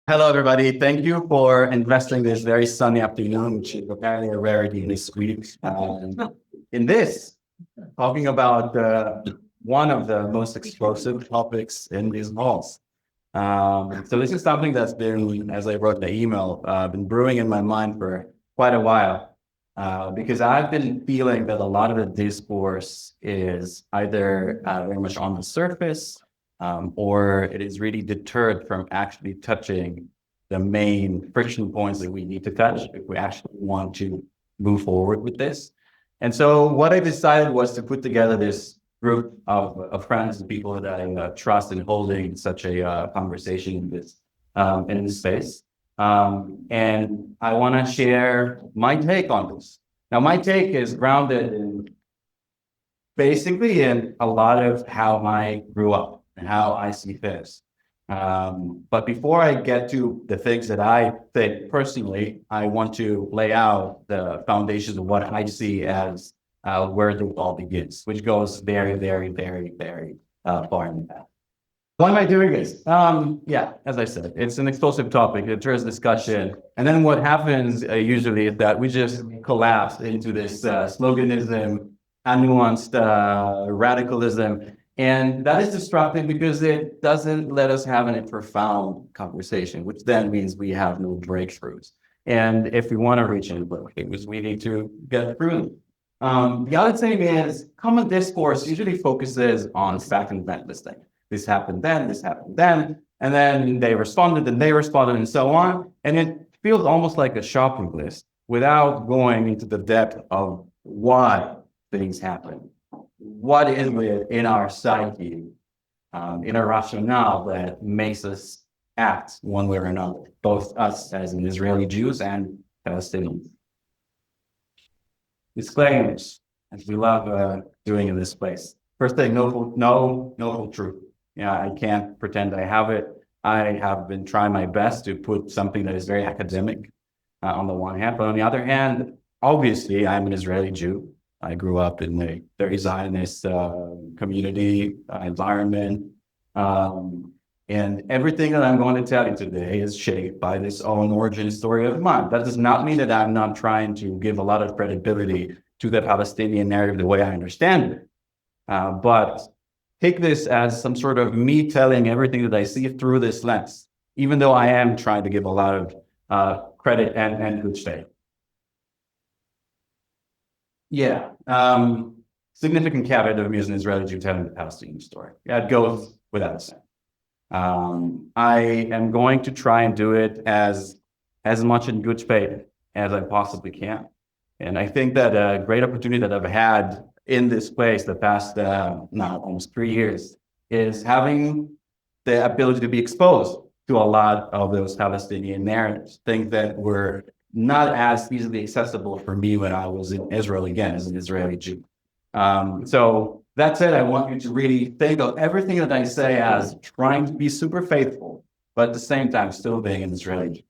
Hello, everybody. Thank you for investing this very sunny afternoon, which is apparently a rarity this week. In this, talking about one of the most explosive topics in these halls. So this is something that's been, as I wrote the email, been brewing in my mind for quite a while. Because I've been feeling that a lot of the discourse is either very much on the surface, or it is really deterred from actually touching the main friction points that we need to touch if we actually want to move forward with this. And so what I decided was to put together this group of friends and people that I trust in holding such a conversation in this space. And I want to share my take on this. Now, my take is grounded in basically in a lot of how I grew up and how I see things. But before I get to the things that I think personally, I want to lay out the foundations of what I see as where the all begins, which goes very, very, very, very far in the past. Why am I doing this? Yeah, as I said, it's an explosive topic. It turns discussion. And then what happens usually is that we just collapse into this sloganism, unnuanced radicalism. And that is destructive because it doesn't let us have a profound conversation, which then means we have no breakthroughs. And if we want to reach any breakthroughs, we need to get through them. The other thing is common discourse usually focuses on fact and event listing. This happened then, and then they responded, and so on. And it feels almost like a shopping list without going into the depth of why things happen. What is it in our psyche, in our rationale that makes us act one way or another, both us as an Israeli Jews and Palestinians? Disclaimers, as we love doing in this place. First thing, no full truth. Yeah, I can't pretend I have it. I have been trying my best to put something that is very academic on the one hand, but on the other hand, obviously, I'm an Israeli Jew. I grew up in a very Zionist community environment. And everything that I'm going to tell you today is shaped by this own origin story of mine. That does not mean that I'm not trying to give a lot of credibility to the Palestinian narrative the way I understand it. But take this as some sort of me telling everything that I see through this lens, even though I am trying to give a lot of credit and good faith. Yeah, significant caveat of me as an Israeli Jew telling the Palestinian story. Yeah, it goes without saying. I am going to try and do it as much in good faith as I possibly can. And I think that a great opportunity that I've had in this place the past, almost 3 years, is having the ability to be exposed to a lot of those Palestinian narratives, things that were not as easily accessible for me when I was in Israel, again, as an Israeli Jew. So that said, I want you to really think of everything that I say as trying to be super faithful, but at the same time, still being an Israeli Jew.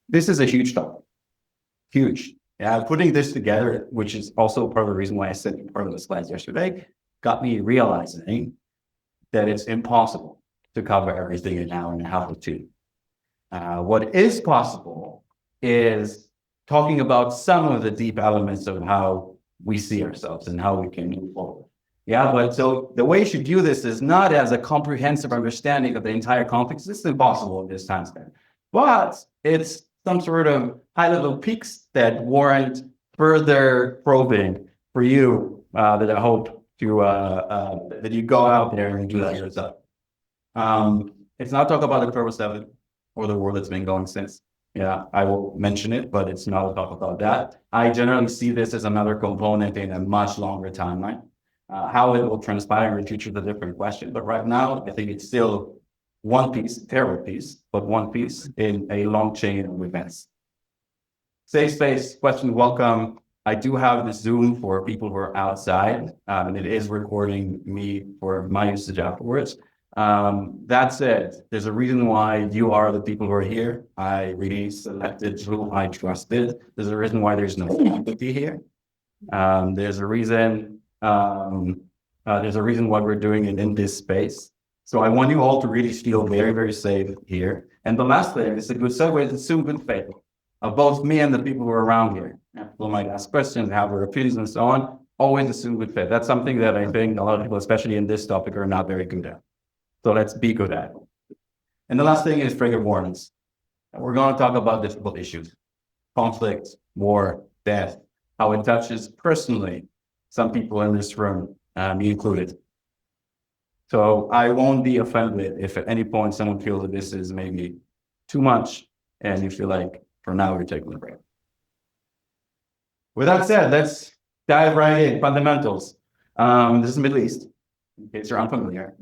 This is a huge topic, huge. Putting this together, which is also part of the reason why I sent part of the slides yesterday, got me realizing that it's impossible to cover everything in an hour and a half or two. What is possible is talking about some of the deep elements of how we see ourselves and how we can move forward. Yeah, but so the way you should view this is not as a comprehensive understanding of the entire context. This is impossible in this time span. But it's some sort of high-level peaks that warrant further probing for you that I hope to that you go out there and do that yourself. It's not talk about October 7th or the war that's been going since. Yeah, I will mention it, but it's not a talk about that. I generally see this as another component in a much longer timeline. How it will transpire in the future is a different question. But right now, I think it's still one piece, a terrible piece, but one piece in a long chain of events. Safe space, question, welcome. I do have the Zoom for people who are outside, and it is recording me for my usage afterwards. That said, there's a reason why you are the people who are here. I really selected who I trusted. There's a reason why there's no empathy here. There's a reason why we're doing it in this space. So I want you all to really feel very, very safe here. And the last thing is a good segue to assume good faith of both me and the people who are around here. People might ask questions, have their opinions, and so on. Always assume good faith. That's something that I think a lot of people, especially in this topic, are not very good at. So let's be good at it. And the last thing is trigger warnings. We're going to talk about difficult issues, conflict, war, death, how it touches personally some people in this room, me included. So I won't be offended if at any point someone feels that this is maybe too much and you feel like for now you're taking a break. With that said, let's dive right in. Fundamentals. This is the Middle East, in case you're unfamiliar.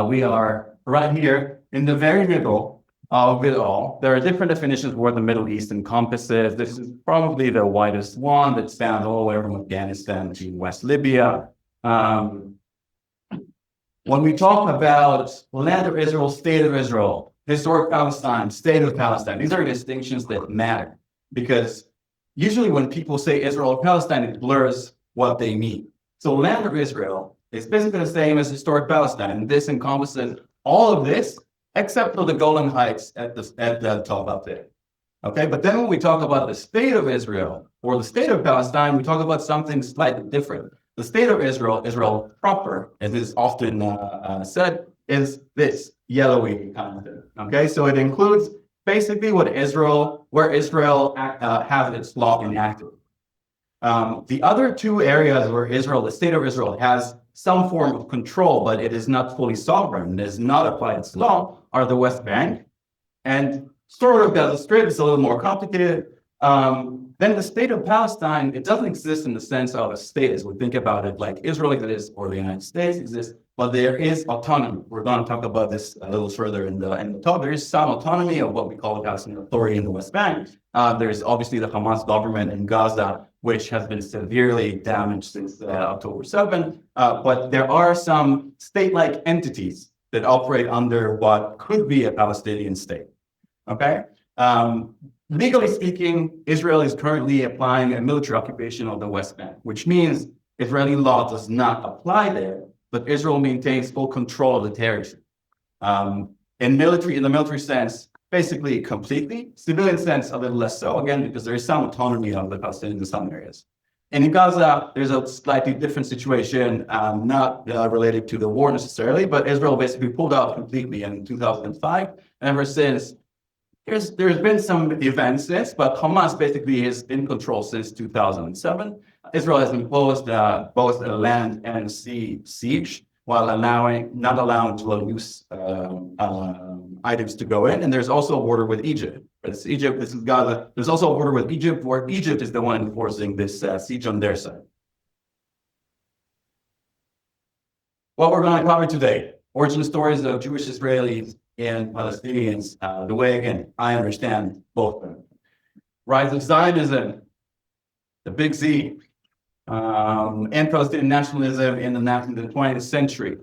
We are right here in the very middle of it all. There are different definitions of what the Middle East encompasses. This is probably the widest one that spans all the way from Afghanistan to West Libya. When we talk about land of Israel, state of Israel, historic Palestine, state of Palestine, these are distinctions that matter because usually when people say Israel or Palestine, it blurs what they mean. So land of Israel is basically the same as historic Palestine. And this encompasses all of this, except for the Golan Heights at the top up there. Okay, but then when we talk about the state of Israel or the state of Palestine, we talk about something slightly different. The state of Israel, Israel proper, as is often said, is this yellowy kind of thing. Okay, so it includes basically where Israel has its law enacted. The other two areas where the state of Israel has some form of control, but it is not fully sovereign, does not apply its law, are the West Bank and sort of Gaza Strip. It's a little more complicated. Then the state of Palestine, it doesn't exist in the sense of a state as we think about it, like Israel exists or the United States exists, but there is autonomy. We're going to talk about this a little further in the talk. There is some autonomy of what we call the Palestinian Authority in the West Bank. There's obviously the Hamas government in Gaza, which has been severely damaged since October 7. But there are some state-like entities that operate under what could be a Palestinian state. Okay? Legally speaking, Israel is currently applying a military occupation of the West Bank, which means Israeli law does not apply there, but Israel maintains full control of the territory. In the military sense, basically completely. Civilian sense, a little less so, again, because there is some autonomy of the Palestinians in some areas. And in Gaza, there's a slightly different situation, not related to the war necessarily, but Israel basically pulled out completely in 2005. And ever since, there's been some events since, but Hamas basically is in control since 2007. Israel has imposed both a land and sea siege while not allowing use items to go in. And there's also a border with Egypt. It's Egypt, this is Gaza. There's also a border with Egypt where Egypt is the one enforcing this siege on their side. What we're going to cover today, origin stories of Jewish-Israelis and Palestinians, the way, again, I understand both of them. Rise of Zionism, the big Z, and Palestinian nationalism in the 20th century.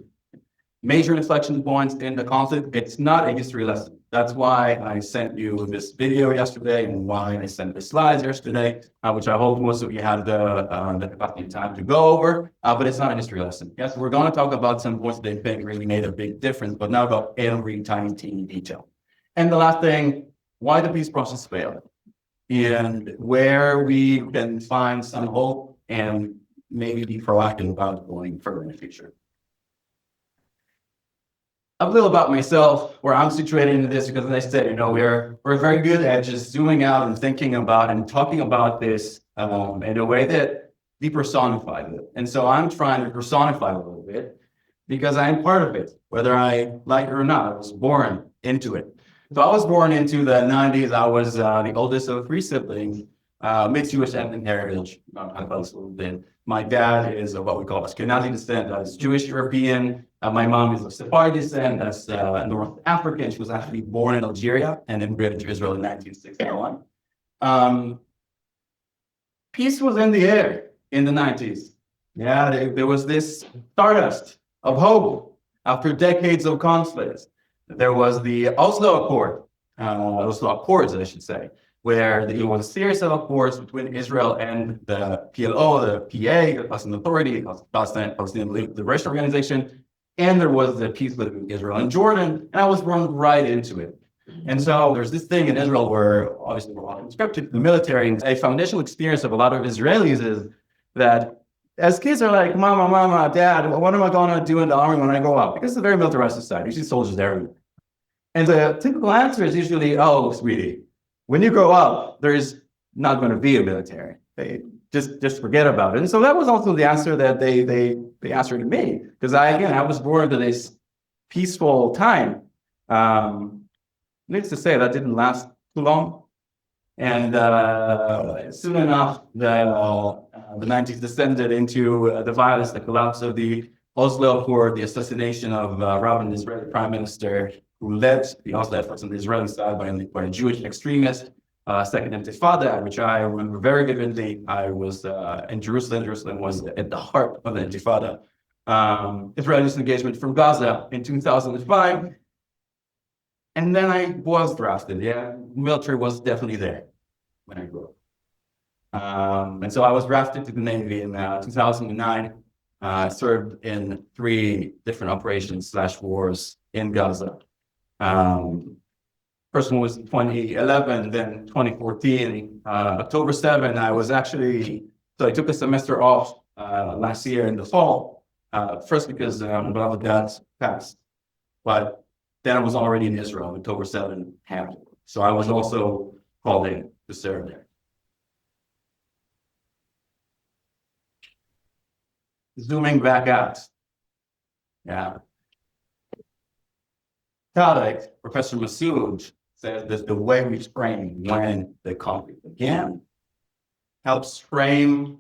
Major inflection points in the conflict. It's not a history lesson. That's why I sent you this video yesterday and why I sent the slides yesterday, which I hope most of you had the capacity time to go over, but it's not a history lesson. Yes, we're going to talk about some points that I think really made a big difference, but not about every tiny detail. And the last thing, why the peace process failed and where we can find some hope and maybe be proactive about going further in the future. A little about myself, where I'm situated in this, because as I said, we're very good at just zooming out and thinking about and talking about this in a way that depersonifies it. And so I'm trying to personify a little bit because I'm part of it, whether I like it or not. I was born into it. So I was born into the 90s. I was the oldest of three siblings, mixed Jewish ethnic heritage. I'll talk about this a little bit. My dad is of what we call Ashkenazi descent. That's Jewish-European. My mom is of Sephardi descent. That's North African. She was actually born in Algeria and immigrated to Israel in 1961. Peace was in the air in the 90s. Yeah, there was this stardust of hope after decades of conflict. There was the Oslo Accords, I should say, where there was a series of accords between Israel and the PLO, the PA, the Palestinian Authority, the Palestinian Liberation Organization, and there was the peace between Israel and Jordan, and I was thrown right into it. And so there's this thing in Israel where obviously we're all conscripted to the military, and a foundational experience of a lot of Israelis is that as kids are like, mama, dad, what am I going to do in the army when I grow up? Because it's a very militarized society. You see soldiers everywhere. And the typical answer is usually, oh, sweetie, when you grow up, there's not going to be a military. They just forget about it. And so that was also the answer that they answered to me, because I was born into this peaceful time. Needless to say, that didn't last too long. And soon enough, the 90s descended into the violence, the collapse of the Oslo Accord, the assassination of Rabin, the Israeli prime minister, who led the Oslo efforts on the Israeli side by a Jewish extremist. Second Intifada, which I remember very vividly. I was in Jerusalem. Jerusalem was at the heart of the Intifada. Israeli disengagement from Gaza in 2005. And then I was drafted. Yeah, military was definitely there when I grew up. And so I was drafted to the Navy in 2009. I served in 3 different operations/wars in Gaza. First one was 2011, then 2014. October 7, I took a semester off last year in the fall. First because one of the dads passed, but then I was already in Israel. October 7 happened. So I was also called in to serve there. Zooming back out. Yeah. Tarek, Professor Masood, says that the way we frame when the conflict began helps frame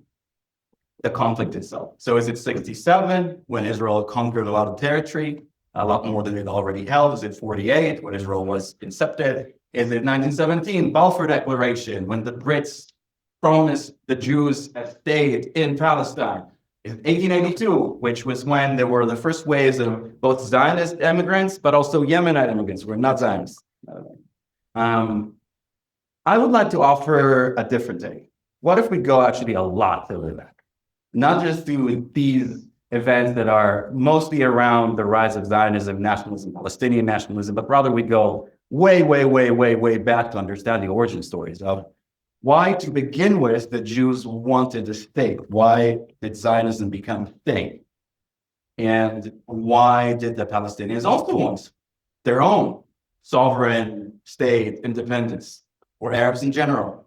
the conflict itself. So is it 67 when Israel conquered a lot of territory, a lot more than it already held? Is it 48 when Israel was incepted? Is it 1917 Balfour Declaration when the Brits promised the Jews a state in Palestine? Is it 1882, which was when there were the first waves of both Zionist immigrants, but also Yemenite immigrants who were not Zionists? I would like to offer a different take. What if we go actually a lot further back? Not just through these events that are mostly around the rise of Zionism, nationalism, Palestinian nationalism, but rather we go way back to understand the origin stories of why, to begin with, the Jews wanted a state. Why did Zionism become a thing? And why did the Palestinians also want their own sovereign state independence, or Arabs in general?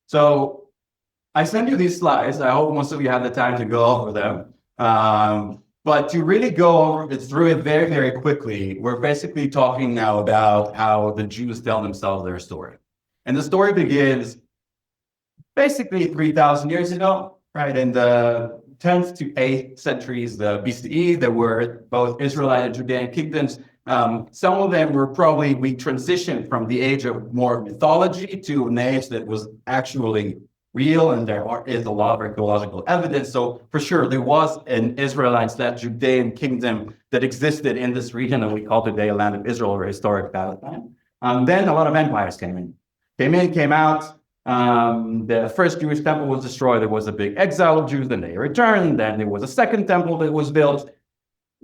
So I sent you these slides. I hope most of you had the time to go over them. But to really go through it very quickly, we're basically talking now about how the Jews tell themselves their story. And the story begins basically 3,000 years ago, right? In the 10th to 8th centuries, the BCE, there were both Israelite and Judean kingdoms. Some of them were probably, we transitioned from the age of more mythology to an age that was actually real, and there is a lot of archaeological evidence. So for sure, there was an Israelite/Judean kingdom that existed in this region that we call today a land of Israel or historic Palestine. Then a lot of empires came in, came out. The first Jewish temple was destroyed. There was a big exile of Jews, then they returned. Then there was a second temple that was built.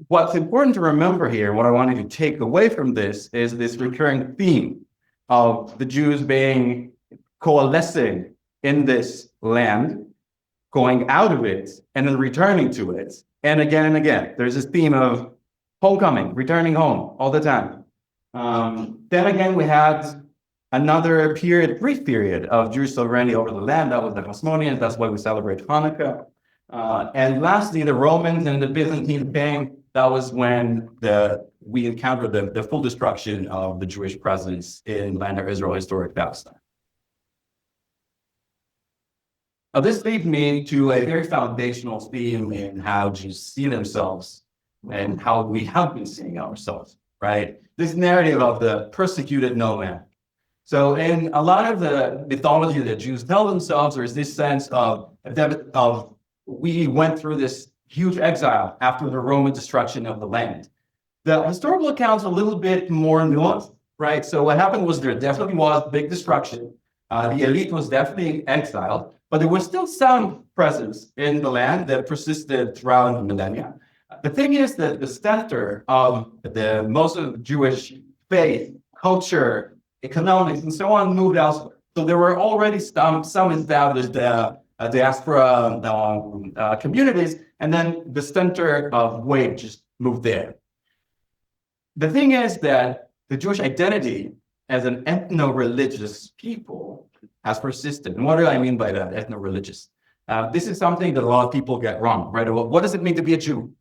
What's important to remember here, what I wanted to take away from this, is this recurring theme of the Jews being coalescing in this land, going out of it, and then returning to it. And again. There's this theme of homecoming, returning home all the time. Then again, we had another period, brief period of Jewish sovereignty over the land. That was the Hasmoneans. That's why we celebrate Hanukkah. And lastly, the Romans and the Byzantine came. That was when we encountered the full destruction of the Jewish presence in land of Israel, historic Palestine. Now, this leads me to a very foundational theme in how Jews see themselves and how we have been seeing ourselves, right? This narrative of the persecuted nomad. So in a lot of the mythology that Jews tell themselves, there's this sense of we went through this huge exile after the Roman destruction of the land. The historical account's a little bit more nuanced, right? So what happened was there definitely was big destruction. The elite was definitely exiled, but there was still some presence in the land that persisted throughout the millennia. The thing is that the center of the most of the Jewish faith, culture, economics, and so on moved elsewhere. So there were already some established diaspora communities, and then the center of weight just moved there. The thing is that the Jewish identity as an ethno-religious people has persisted. And what do I mean by that, ethno-religious? This is something that a lot of people get wrong, right? Well, what does it mean to be a Jew?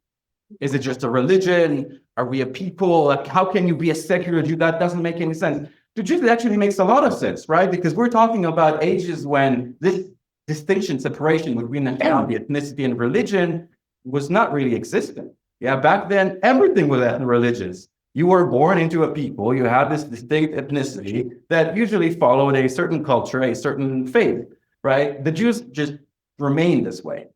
Is it just a religion? Are we a people? Like, how can you be a secular Jew? That doesn't make any sense. To Jews, it actually makes a lot of sense, right? Because we're talking about ages when this distinction, separation between nationality, ethnicity, and religion was not really existent. Yeah, back then, everything was ethno-religious. You were born into a people, you had this distinct ethnicity that usually followed a certain culture, a certain faith, right? The Jews just remained this way.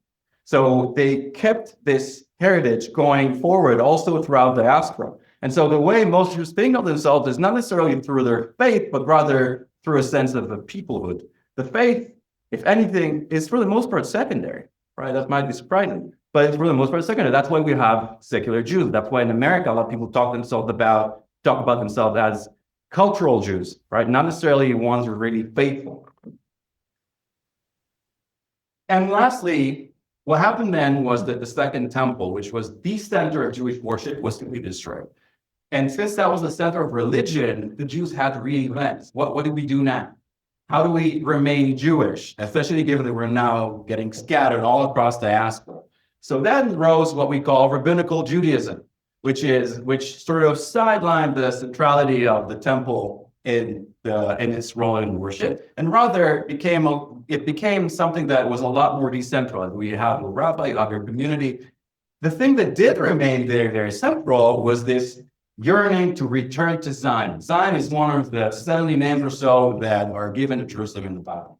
So they kept this heritage going forward also throughout the diaspora. And so the way most Jews think of themselves is not necessarily through their faith, but rather through a sense of the peoplehood. The faith, if anything, is for the most part secondary, right? That might be surprising, but for the most part secondary. That's why we have secular Jews. That's why in America, a lot of people talk about themselves as cultural Jews, right? Not necessarily ones who are really faithful. And lastly, what happened then was that the Second Temple, which was the center of Jewish worship, was completely destroyed. And since that was the center of religion, the Jews had to reinvent. What do we do now? How do we remain Jewish, especially given that we're now getting scattered all across the diaspora? So then rose what we call rabbinical Judaism, which sort of sidelined the centrality of the temple in its role in worship, and rather it became something that was a lot more decentralized. We have a rabbi, you have your community. The thing that did remain very, very central was this yearning to return to Zion. Zion is one of the 70 names or so that are given to Jerusalem in the Bible.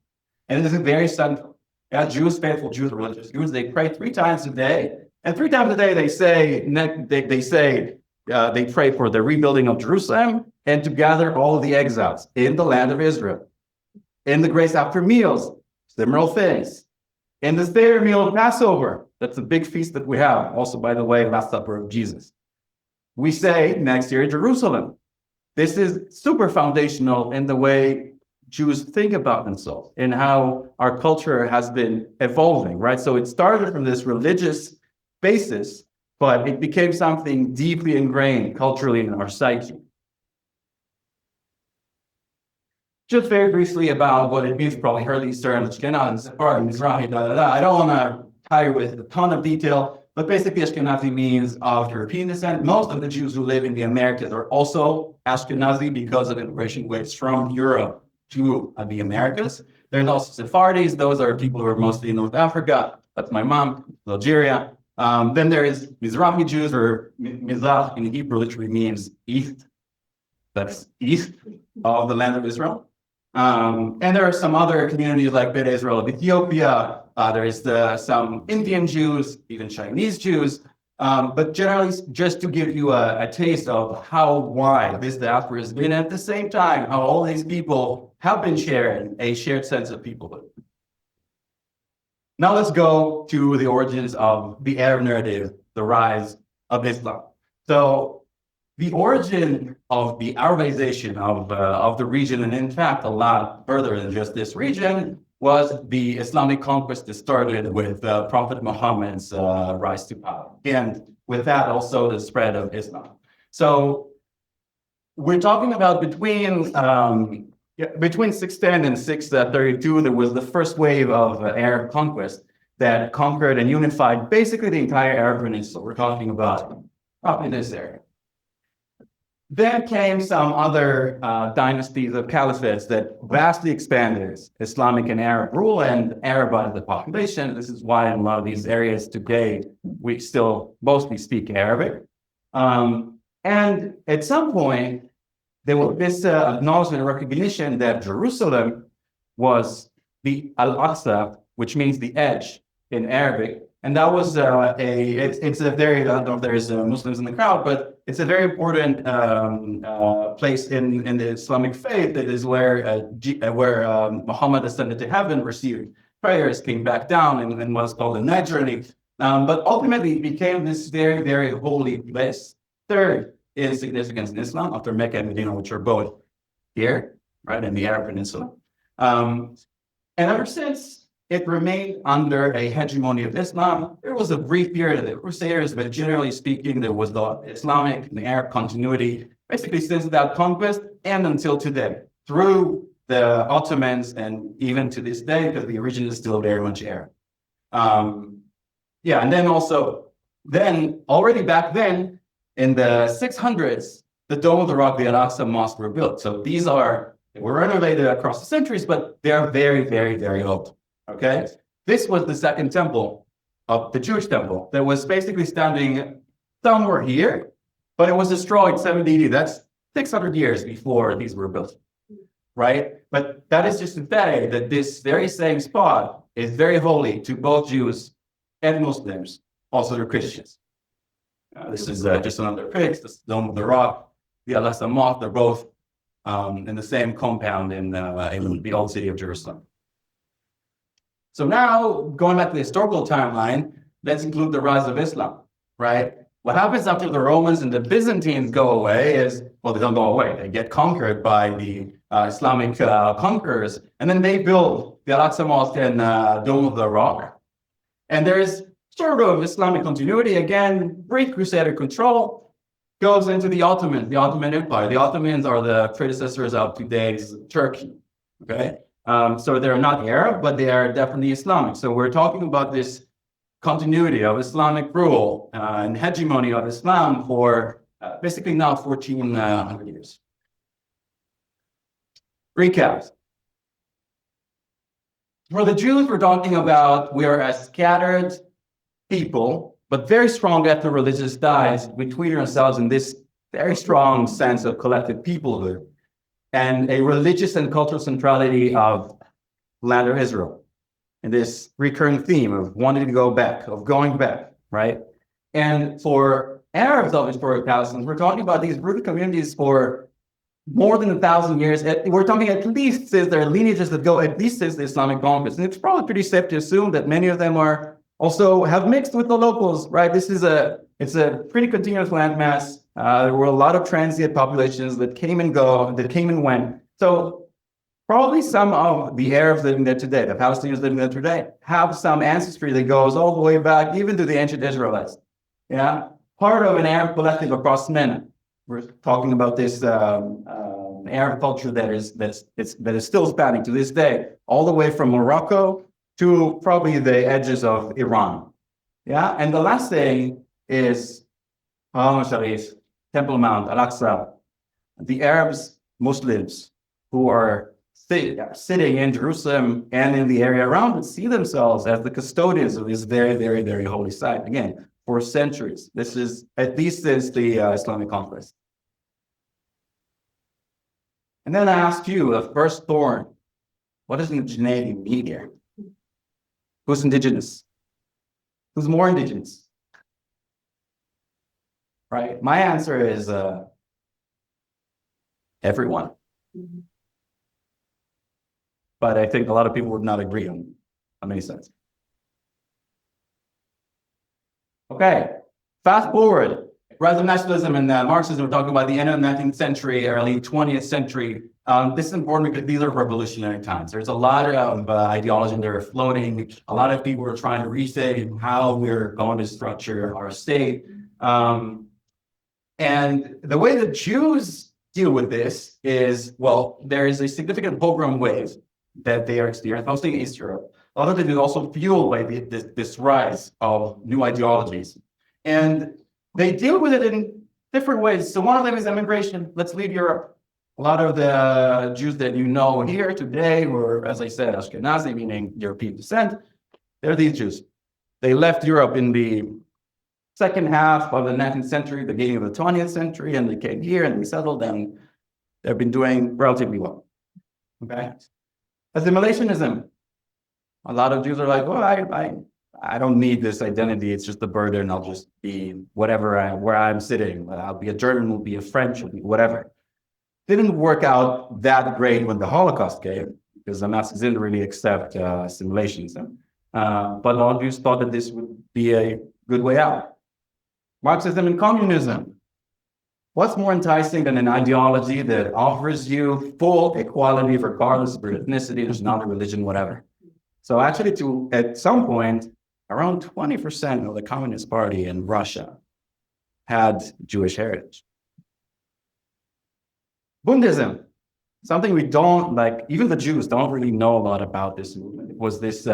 And it is very central. Yeah, Jews, faithful Jews, religious Jews, they pray 3 times a day. And 3 times a day they pray for the rebuilding of Jerusalem and to gather all of the exiles in the land of Israel. In the grace after meals, similar things. In the third meal of Passover, that's a big feast that we have. Also, by the way, Last Supper of Jesus. We say next year Jerusalem. This is super foundational in the way Jews think about themselves and how our culture has been evolving, right? So it started from this religious basis, but it became something deeply ingrained culturally in our psyche. Just very briefly about what it means, you probably heard these terms, Ashkenazi, Sephardi, Mizrahi, I don't want to tie you with a ton of detail, but basically Ashkenazi means of European descent. Most of the Jews who live in the Americas are also Ashkenazi because of immigration waves from Europe to the Americas. There's also Sephardis. Those are people who are mostly in North Africa. That's my mom, Algeria. Then there is Mizrahi Jews, or Mizrah in Hebrew literally means east. That's east of the land of Israel. And there are some other communities like Beta Israel of Ethiopia. There is some Indian Jews, even Chinese Jews. But generally, just to give you a taste of how wide this diaspora has been, at the same time, how all these people have been sharing a shared sense of peoplehood. Now let's go to the origins of the Arab narrative, the rise of Islam. So the origin of the Arabization of the region, and in fact, a lot further than just this region, was the Islamic conquest that started with Prophet Muhammad's rise to power. And with that, also the spread of Islam. So we're talking about between 610 and 632, there was the first wave of Arab conquest that conquered and unified basically the entire Arab Peninsula. We're talking about probably this area. Then came some other dynasties of caliphates that vastly expanded Islamic and Arab rule and Arabized the population. This is why in a lot of these areas today, we still mostly speak Arabic. And at some point, there was this acknowledgement and recognition that Jerusalem was the Al-Aqsa, which means the edge in Arabic. And that was it's a very, I don't know if there's Muslims in the crowd, but it's a very important place in the Islamic faith. That is where Muhammad ascended to heaven, received prayers, came back down, and what's called the night journey. But ultimately it became this very, very holy place. Third in significance in Islam after Mecca and Medina, which are both here, right, in the Arab Peninsula. And ever since, it remained under a hegemony of Islam. There was a brief period of the Crusaders, but generally speaking, there was the Islamic and the Arab continuity, basically since that conquest and until today, through the Ottomans and even to this day, because the origin is still very much Arab. Yeah, and then also, already back then, in the 600s, the Dome of the Rock, the Al-Aqsa Mosque were built. So these were renovated across the centuries, but they're very, very, very old. Okay, this was the second temple of the Jewish temple that was basically standing somewhere here, but it was destroyed 70 AD. That's 600 years before these were built, right? But that is just to say that this very same spot is very holy to both Jews and Muslims, also to Christians. This is just another picture, the Dome of the Rock, the Al-Aqsa Mosque. They're both in the same compound in the old city of Jerusalem. So now, going back to the historical timeline, let's include the rise of Islam, right? What happens after the Romans and the Byzantines go away is, well, they don't go away. They get conquered by the Islamic conquerors, and then they build the Al-Aqsa Mosque and Dome of the Rock. And there's sort of Islamic continuity. Again, brief Crusader control goes into the Ottomans, the Ottoman Empire. The Ottomans are the predecessors of today's Turkey, okay? So they're not Arab, but they are definitely Islamic. So we're talking about this continuity of Islamic rule and hegemony of Islam for basically now 1400 years. Recap. For the Jews, we're talking about we are a scattered people, but very strong ethno-religious ties between ourselves in this very strong sense of collective peoplehood, and a religious and cultural centrality of land of Israel, and this recurring theme of wanting to go back, of going back, right? And for Arabs of historic Palestine, we're talking about these rooted communities for more than 1,000 years. We're talking at least since there are lineages that go at least since the Islamic conquest. And it's probably pretty safe to assume that many of them are also have mixed with the locals, right? It's a pretty continuous landmass. There were a lot of transient populations that came and go, that came and went. So probably some of the Arabs living there today, the Palestinians living there today, have some ancestry that goes all the way back even to the ancient Israelites. Yeah, part of an Arab collective across MENA. We're talking about this Arab culture that is still spanning to this day, all the way from Morocco to probably the edges of Iran. Yeah, and the last thing is Sharif, Temple Mount, Al-Aqsa. The Arabs, Muslims who are sitting in Jerusalem and in the area around it see themselves as the custodians of this very, very, very holy site. Again, for centuries. This is at least since the Islamic conquest. And then I ask you, the first thorn, what does indigeneity mean here? Who's indigenous? Who's more indigenous? Right? My answer is everyone. Mm-hmm. But I think a lot of people would not agree on many sides. Okay, fast forward. Rise of nationalism and Marxism, we're talking about the end of the 19th century, early 20th century. This is important because these are revolutionary times. There's a lot of ideology there floating. A lot of people are trying to reshape how we're going to structure our state. And the way the Jews deal with this is, well, there is a significant pogrom wave that they are experiencing, mostly in East Europe. A lot of it is also fueled by this rise of new ideologies. And they deal with it in different ways. So one of them is immigration. Let's leave Europe. A lot of the Jews that you know here today were, as I said, Ashkenazi, meaning European descent. They're these Jews. They left Europe in the second half of the 19th century, the beginning of the 20th century, and they came here and they settled, and they've been doing relatively well. Okay? Assimilationism. A lot of Jews are like, well, I don't need this identity. It's just a burden. I'll just be whatever where I'm sitting. I'll be a German, will be a French, will be whatever. Didn't work out that great when the Holocaust came because the Nazis didn't really accept assimilationism. but a lot of Jews thought that this would be a good way out. Marxism and communism. What's more enticing than an ideology that offers you full equality regardless of your ethnicity, nationality, religion, whatever? So actually, at some point, around 20% of the Communist Party in Russia had Jewish heritage. Buddhism, something we don't like, even the Jews don't really know a lot about this movement. It was this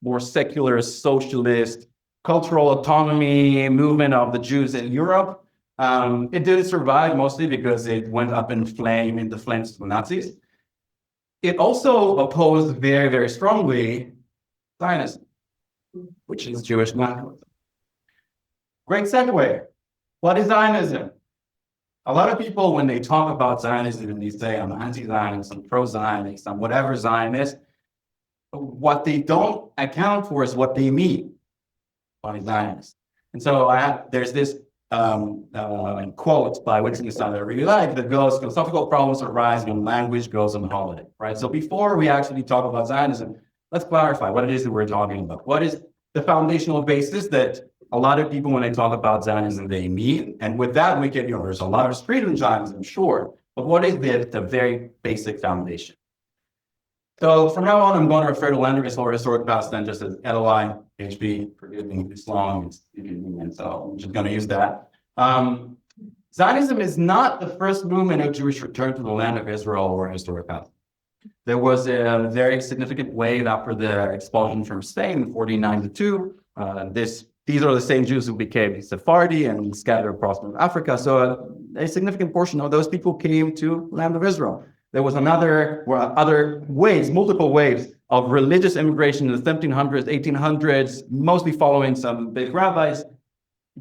more secular, socialist, cultural autonomy movement of the Jews in Europe. It didn't survive mostly because it went up in the flames of Nazis. It also opposed very, very strongly Zionism, which is Jewish nationalism. Great segue. What is Zionism? A lot of people, when they talk about Zionism, and they say, I'm anti-Zionist, I'm pro-Zionist, I'm whatever Zionist, what they don't account for is what they mean by Zionist. And so there's this quote by Wittgenstein that I really like that goes, philosophical problems arise when language goes on holiday, right? So before we actually talk about Zionism, let's clarify what it is that we're talking about. What is the foundational basis that a lot of people, when they talk about Zionism, they mean? And with that, we can, there's a lot of street in Zionism, sure, but what is the very basic foundation? So from now on, I'm going to refer to land or historic Palestine just as Ilai, HB, forgive me, it's long, it's inconvenient, so I'm just going to use that. Zionism is not the first movement of Jewish return to the land of Israel or historic Palestine. There was a very significant wave after the expulsion from Spain in 1492. These are the same Jews who became Sephardi and scattered across North Africa. So a significant portion of those people came to the land of Israel. There was other waves, multiple waves of religious immigration in the 1700s, 1800s, mostly following some big rabbis.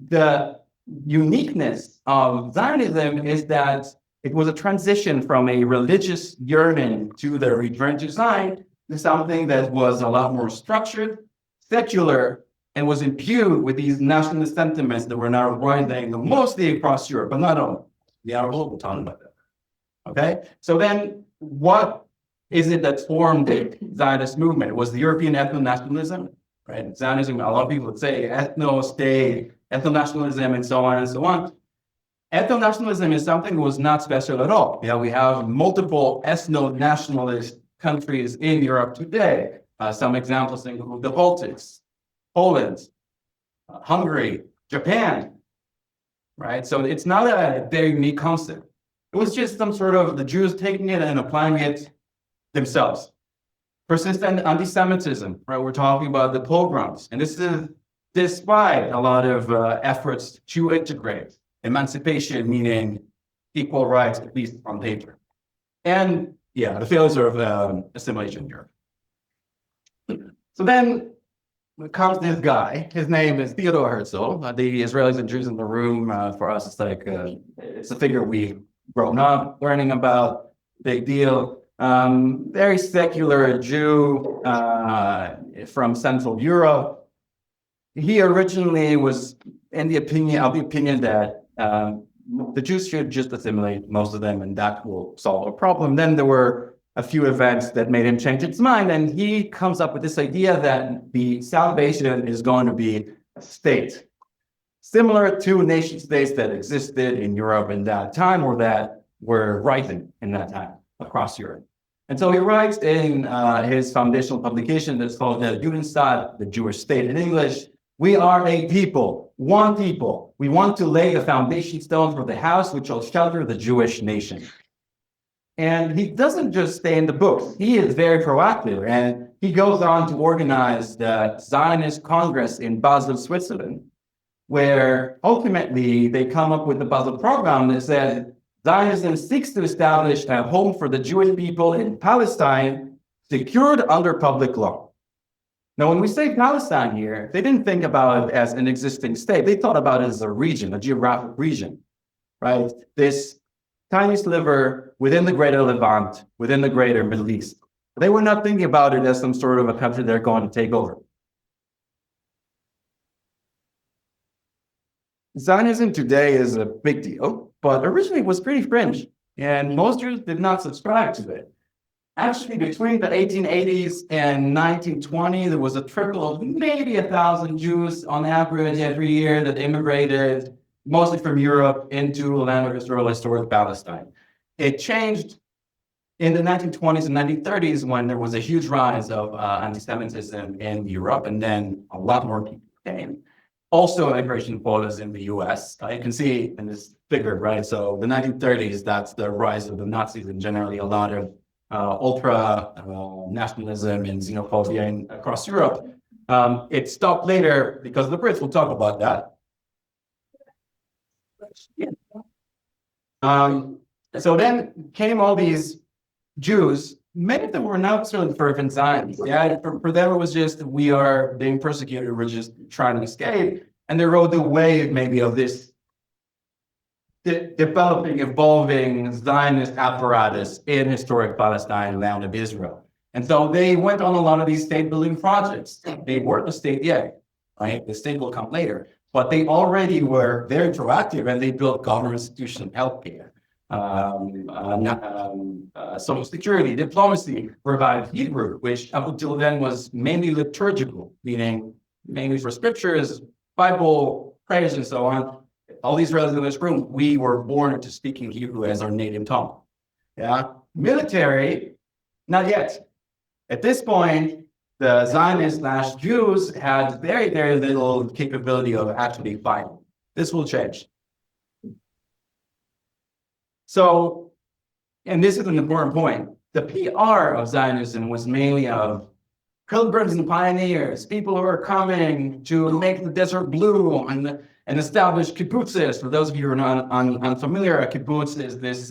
The uniqueness of Zionism is that it was a transition from a religious yearning to the return to Zion to something that was a lot more structured, secular, and was imbued with these nationalist sentiments that were now rising mostly across Europe, but not only. The Arab will talk about that. Okay, so then what is it that formed the Zionist movement? It was the European ethno-nationalism, right? Zionism, a lot of people would say ethno-state, ethno-nationalism, and so on and so on. Ethno-nationalism is something that was not special at all. Yeah, we have multiple ethno-nationalist countries in Europe today. Some examples include the Baltics, Poland, Hungary, Japan, right? So it's not a very unique concept. It was just some sort of the Jews taking it and applying it themselves. Persistent anti-Semitism, right? We're talking about the pogroms. And this is despite a lot of efforts to integrate emancipation, meaning equal rights, at least on paper. And yeah, the failures of assimilation in Europe. So then comes this guy. His name is Theodor Herzl. The Israelis and Jews in the room, for us, it's like, it's a figure we've grown up learning about, big deal. Very secular Jew from Central Europe. He originally was of the opinion that the Jews should just assimilate most of them and that will solve a problem. Then there were a few events that made him change his mind, and he comes up with this idea that the salvation is going to be a state, similar to nation states that existed in Europe in that time or that were rising in that time across Europe. And so he writes in his foundational publication that's called the Judenstaat, the Jewish state in English, we are a people, one people. We want to lay the foundation stone for the house which shall shelter the Jewish nation. And he doesn't just stay in the books. He is very proactive, and he goes on to organize the Zionist Congress in Basel, Switzerland, where ultimately they come up with the Basel program that says Zionism seeks to establish a home for the Jewish people in Palestine, secured under public law. Now, when we say Palestine here, they didn't think about it as an existing state. They thought about it as a region, a geographic region, right? This tiny sliver within the greater Levant, within the greater Middle East. They were not thinking about it as some sort of a country they're going to take over. Zionism today is a big deal, but originally it was pretty fringe, and most Jews did not subscribe to it. Actually, between the 1880s and 1920, there was a trickle of maybe 1,000 Jews on average every year that immigrated, mostly from Europe, into the land of Israel, historic Palestine. It changed in the 1920s and 1930s when there was a huge rise of anti-Semitism in Europe, and then a lot more people came. Also, immigration quotas in the US. You can see in this figure, right? So the 1930s, that's the rise of the Nazis and generally a lot of ultra nationalism and xenophobia across Europe. It stopped later because of the Brits. We'll talk about that. So then came all these Jews. Many of them were not necessarily fervent Zionists. Yeah, for them it was just, we are being persecuted, we're just trying to escape. And they rode the wave maybe of this developing, evolving Zionist apparatus in historic Palestine, land of Israel. And so they went on a lot of these state building projects. They weren't a state yet, right? The state will come later. But they already were very proactive, and they built government institutions, healthcare, social security, diplomacy, revived Hebrew, which up until then was mainly liturgical, meaning mainly for scriptures, Bible, prayers, and so on. All these Israelis in this room, we were born into speaking Hebrew as our native tongue. Yeah, military, not yet. At this point, the Zionists/Jews had very, very little capability of actually fighting. This will change. So, and this is an important point, the PR of Zionism was mainly of pilgrims and pioneers, people who are coming to make the desert blue and establish kibbutzes. For those of you who are not unfamiliar, a kibbutz is this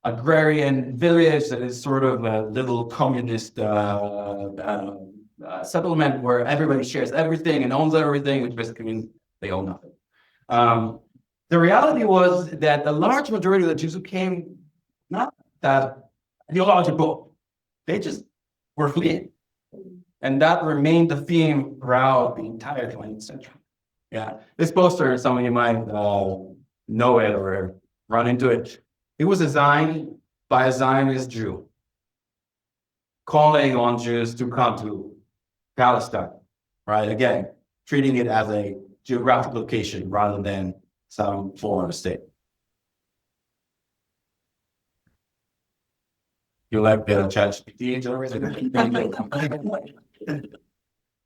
agrarian village that is sort of a little communist settlement where everybody shares everything and owns everything, which basically means they own nothing. The reality was that the large majority of the Jews who came, not that ideological, they just were fleeing. And that remained the theme throughout the entire 20th century. Yeah, this poster, some of you might know it or run into it. It was designed by a Zionist Jew, calling on Jews to come to Palestine, right? Again, treating it as a geographic location rather than some foreign state. You like the ChatGPT?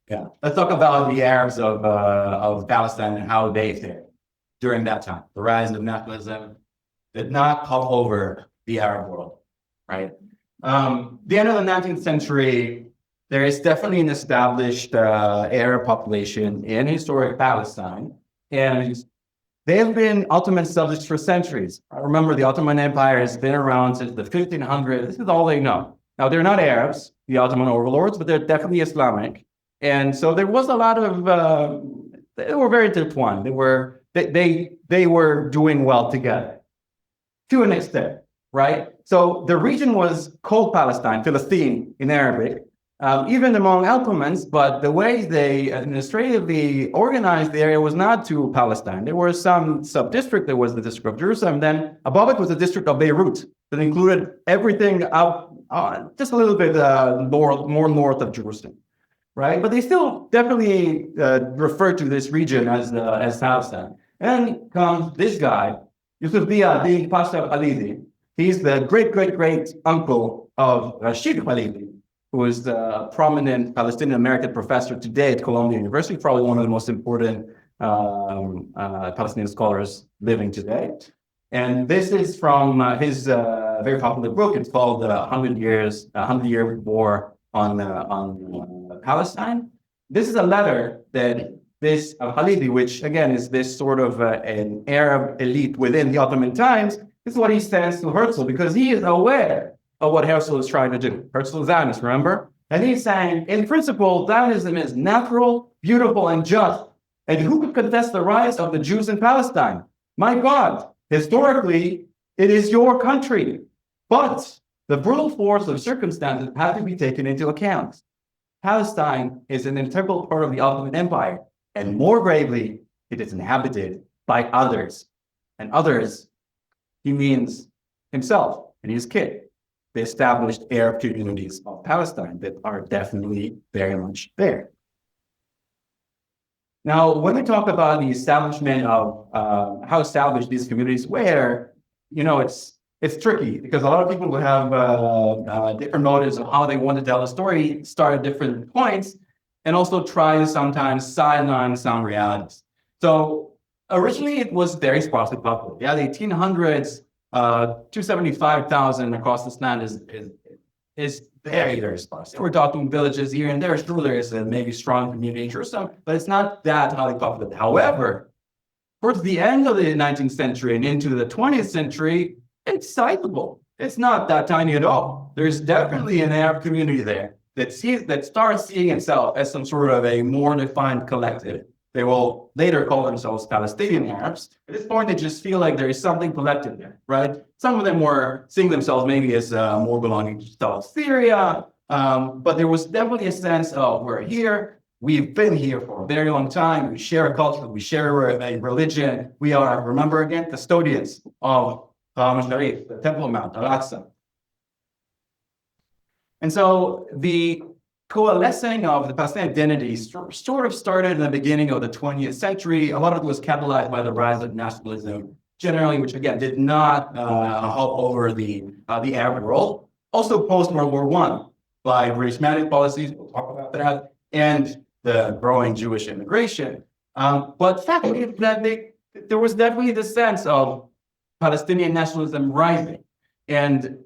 Yeah, let's talk about the Arabs of Palestine and how they fared during that time. The rise of nationalism did not come over the Arab world, right? The end of the 19th century, there is definitely an established Arab population in historic Palestine, and they have been Ottoman subjects for centuries. I remember the Ottoman Empire has been around since the 1500s. This is all they know. Now, they're not Arabs, the Ottoman overlords, but they're definitely Islamic. And so there was a lot of, they were very intertwined. They were doing well together to an extent, right? So the region was called Palestine, Philistine in Arabic, even among Ottomans, but the way they administratively organized the area was not to Palestine. There was some sub-district. There was the district of Jerusalem. Then above it was the district of Beirut that included everything out just a little bit more north of Jerusalem, right? But they still definitely refer to this region as Palestine. And comes this guy, Yusuf Dia Pasha Khalidi. He's the great uncle of Rashid Khalidi, who is the prominent Palestinian-American professor today at Columbia University, probably one of the most important Palestinian scholars living today. And this is from his very popular book. It's called 100-Year War on Palestine. This is a letter that this Khalidi, which again is this sort of an Arab elite within the Ottoman times, this is what he sends to Herzl, because he is aware of what Herzl is trying to do. Herzl is Zionist, remember? And he's saying, in principle, Zionism is natural, beautiful, and just. And who could contest the rise of the Jews in Palestine? My God, historically, it is your country. But the brutal force of circumstances have to be taken into account. Palestine is an integral part of the Ottoman Empire, and more gravely, it is inhabited by others. And others, he means himself and his kid. the established Arab communities of Palestine that are definitely very much there. Now, when we talk about the establishment of how established these communities were, it's tricky because a lot of people will have different motives of how they want to tell a story, start at different points, and also try to sometimes sideline some realities. So originally, it was very sparsely populated. Yeah, the 1800s, 275,000 across this land is very, very sparse. We're talking villages here and there. Sure, there is a maybe strong community in Jerusalem, but it's not that highly populated. However, towards the end of the 19th century and into the 20th century, it's sizable. It's not that tiny at all. There's definitely an Arab community there that starts seeing itself as some sort of a more defined collective. They will later call themselves Palestinian Arabs. At this point, they just feel like there is something collective there, right? Some of them were seeing themselves maybe as more belonging to South Syria, but there was definitely a sense of we're here, we've been here for a very long time, we share a culture, we share a religion, we are, remember again, custodians of Sharif, the Temple Mount, Al-Aqsa. And so the coalescing of the Palestinian identity sort of started in the beginning of the 20th century. A lot of it was catalyzed by the rise of nationalism, generally, which again did not help over the Arab world. Also post-World War I, by British managed policies, we'll talk about that, and the growing Jewish immigration. But fact is that there was definitely this sense of Palestinian nationalism rising. And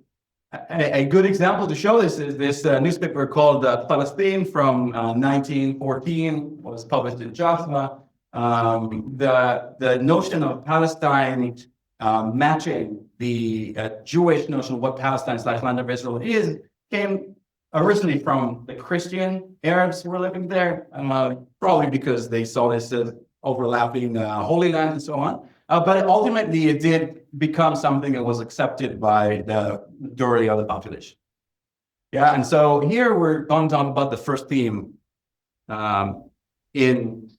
a good example to show this is this newspaper called Palestine from 1914, was published in Jaffa. The notion of Palestine matching the Jewish notion of what Palestine/land of Israel is came originally from the Christian Arabs who were living there, probably because they saw this as overlapping Holy Land and so on. But ultimately, it did become something that was accepted by the majority of the population. Yeah, and so here we're going to talk about the first theme in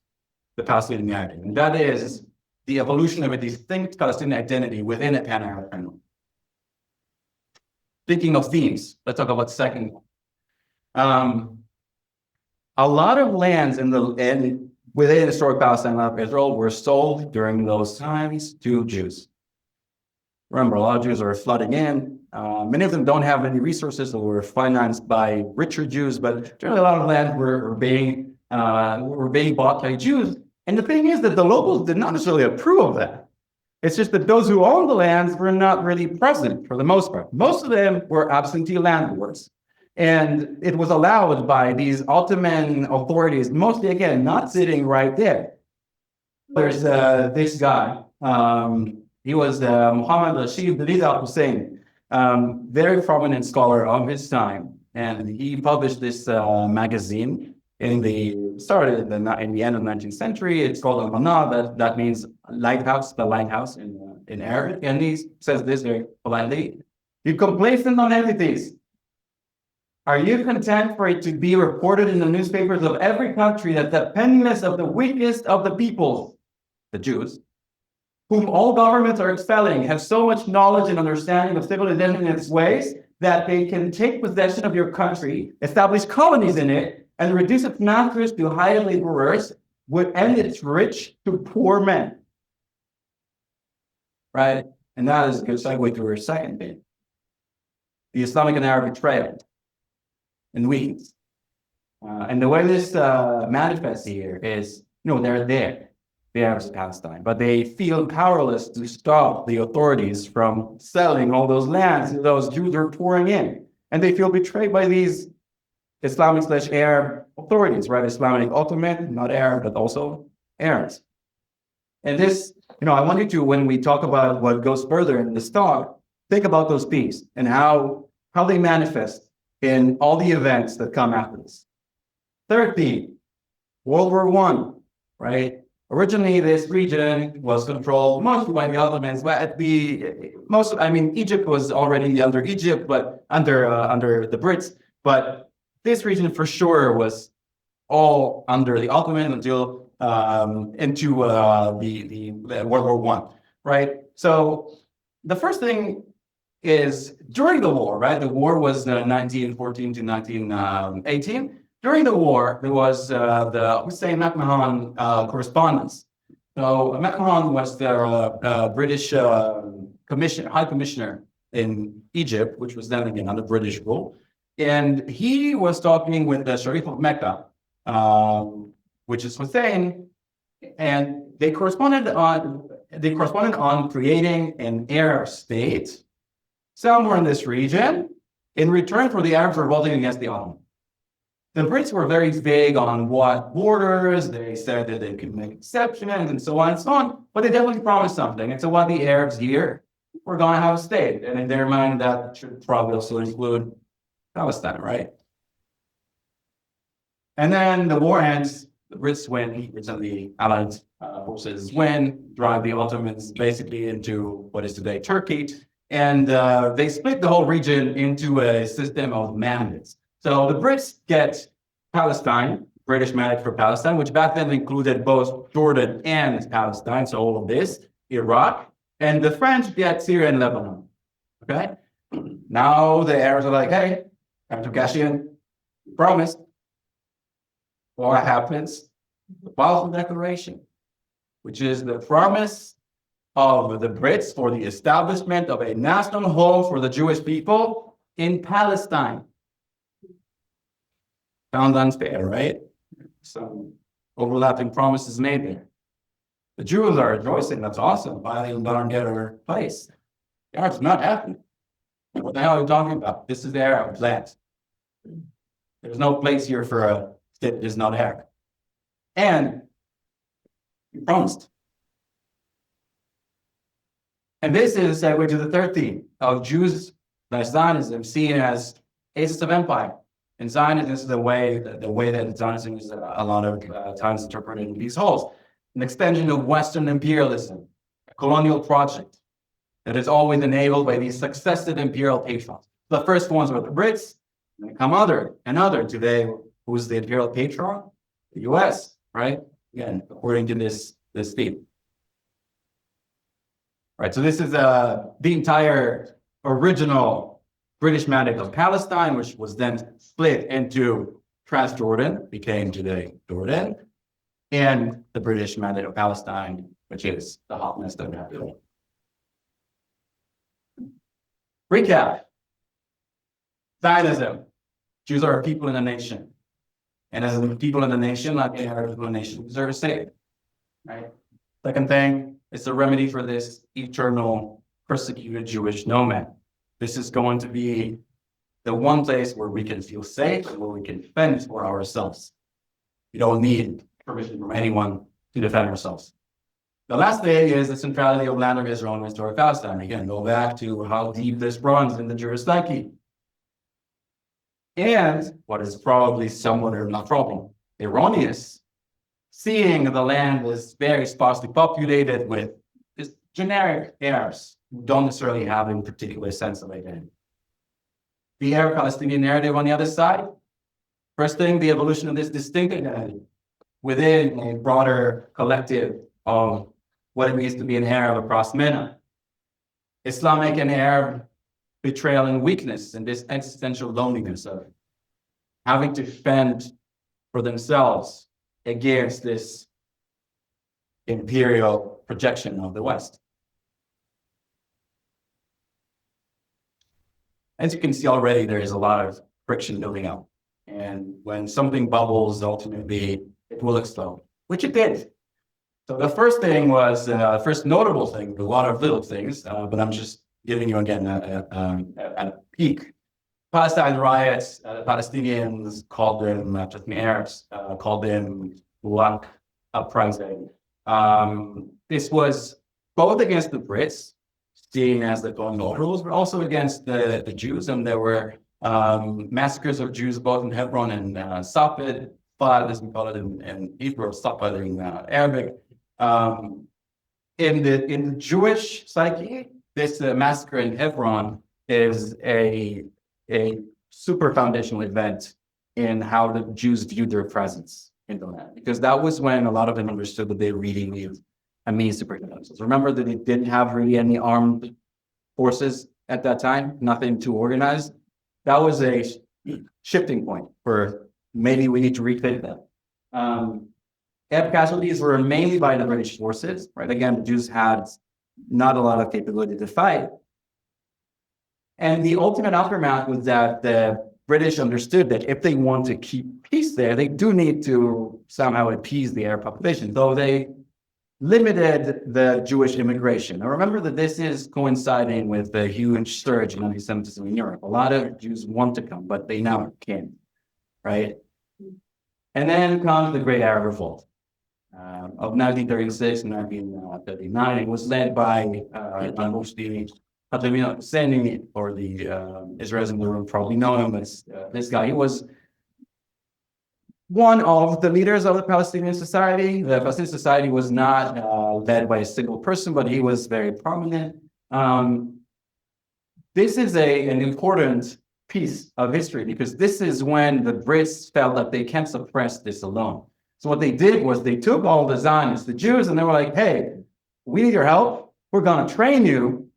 the Palestinian narrative, and that is the evolution of a distinct Palestinian identity within a pan-Arab framework. Speaking of themes, let's talk about the second one. A lot of lands within historic Palestine of Israel were sold during those times to Jews. Remember, a lot of Jews are flooding in. Many of them don't have any resources that were financed by richer Jews, but generally a lot of land were being bought by Jews. And the thing is that the locals did not necessarily approve of that. It's just that those who owned the lands were not really present for the most part. Most of them were absentee landlords. And it was allowed by these Ottoman authorities, mostly, again, not sitting right there. There's this guy. He was Muhammad Rashid Rida Hussein, very prominent scholar of his time. And he published this magazine started in the end of the 19th century. It's called Al-Mana, that means lighthouse, the lighthouse in Arabic. And he says this very politely: "You complacent on entities. Are you content for it to be reported in the newspapers of every country that the penniless of the weakest of the peoples, the Jews, whom all governments are expelling, have so much knowledge and understanding of civilization and its ways that they can take possession of your country, establish colonies in it, and reduce its masters to hired laborers, and its rich to poor men?" Right? And that is a good segue to our second thing: the Islamic and Arab betrayal and weakness. And the way this manifests here is, they're there, the Arabs of Palestine, but they feel powerless to stop the authorities from selling all those lands that those Jews are pouring in. And they feel betrayed by these Islamic/Arab authorities, right? Islamic Ottoman, not Arab, but also Arabs. And this, I want you to, when we talk about what goes further in this talk, think about those themes and how they manifest in all the events that come after this. Third theme, World War I, right? Originally, this region was controlled mostly by the Ottomans, but Egypt was already under Egypt, but under the Brits. But this region for sure was all under the Ottoman until into the World War I, right? So the first thing is during the war, right? The war was 1914 to 1918. During the war, there was the Hussein McMahon correspondence. So McMahon was the British High Commissioner in Egypt, which was then again under British rule. And he was talking with the Sharif of Mecca, which is Hussein, and they corresponded on creating an Arab state somewhere in this region in return for the Arabs revolting against the Ottomans. The Brits were very vague on what borders. They said that they could make exceptions and so on and so on, but they definitely promised something. And so what the Arabs hear, we're going to have a state. And in their mind, that should probably also include Palestine, right? And then the war ends, the Brits win, the Allied forces win, drive the Ottomans basically into what is today Turkey. And they split the whole region into a system of mandates. So the Brits get Palestine, British mandate for Palestine, which back then included both Jordan and Palestine, so all of this, Iraq, and the French get Syria and Lebanon, okay? Now the Arabs are like, hey, time to cash in, promised. What happens? The Balfour Declaration, which is the promise of the Brits for the establishment of a national home for the Jewish people in Palestine. Sounds unfair, right? Some overlapping promises made there. The Jews are rejoicing, that's awesome, finally gonna get our place. The Arabs are not happy. What the hell are you talking about? This is the Arab land. There's no place here for a state that is not Arab. And you promised. And this is a segue to the third theme of Jews, Zionism, seen as aces of empire. And Zionism is the way that Zionism is a lot of times interpreted in these holes. An extension of Western imperialism, a colonial project that is always enabled by these successive imperial patrons. The first ones were the Brits, and they come other today. Who's the imperial patron? The US, right? Again, according to this theme. Right, so this is the entire original British mandate of Palestine, which was then split into Transjordan, became today Jordan, and the British mandate of Palestine, which is the hotness of that. Recap. Zionism. Jews are a people in a nation. And as a people in a nation, like any other people in a nation, deserve a state. Right? Second thing, it's a remedy for this eternal persecuted Jewish nomad. This is going to be the one place where we can feel safe and where we can fend for ourselves. We don't need permission from anyone to defend ourselves. The last thing is the centrality of land of Israel and historic Palestine. Again, go back to how deep this runs in the Jewish psyche. And what is probably somewhat, or not probably, erroneous, seeing the land is very sparsely populated with this generic Arabs who don't necessarily have a particular sense of identity. The Arab-Palestinian narrative on the other side, first thing, the evolution of this distinct identity within a broader collective of what it means to be an Arab across MENA. Islamic and Arab betrayal and weakness and this existential loneliness of having to fend for themselves against this imperial projection of the West. As you can see already, there is a lot of friction building up. And when something bubbles, ultimately, it will explode, which it did. So the first thing was, first notable thing, a lot of little things, but I'm just giving you again a peek. Palestine riots, Palestinians called them, not just the Arabs, called them Black uprising. This was both against the Brits, seen as the going overrules, but also against the Jews. And there were massacres of Jews both in Hebron and Safed, as we call it in Hebrew, Safed in Arabic. In the Jewish psyche, this massacre in Hebron is a super foundational event in how the Jews viewed their presence in the land, because that was when a lot of them understood that they really needed a means to protect themselves. Remember that they didn't have really any armed forces at that time, nothing too organized. That was a shifting point for maybe we need to rethink that. Arab casualties were mainly by the British forces, right? Again, the Jews had not a lot of capability to fight. And the ultimate aftermath was that the British understood that if they want to keep peace there, they do need to somehow appease the Arab population, though they limited the Jewish immigration. Now remember that this is coinciding with the huge surge in anti-Semitism in Europe. A lot of Jews want to come, but they now can't, right? And then comes the Great Arab Revolt of 1936 and 1939. It was led by mostly Husseini, or the Israelis in the room probably know him as this guy. He was one of the leaders of the Palestinian Society. The Palestinian Society was not led by a single person, but he was very prominent. This is an important piece of history because this is when the Brits felt that they can't suppress this alone. So what they did was they took all the Zionists, the Jews, and they were like, hey, we need your help. We're going to train you,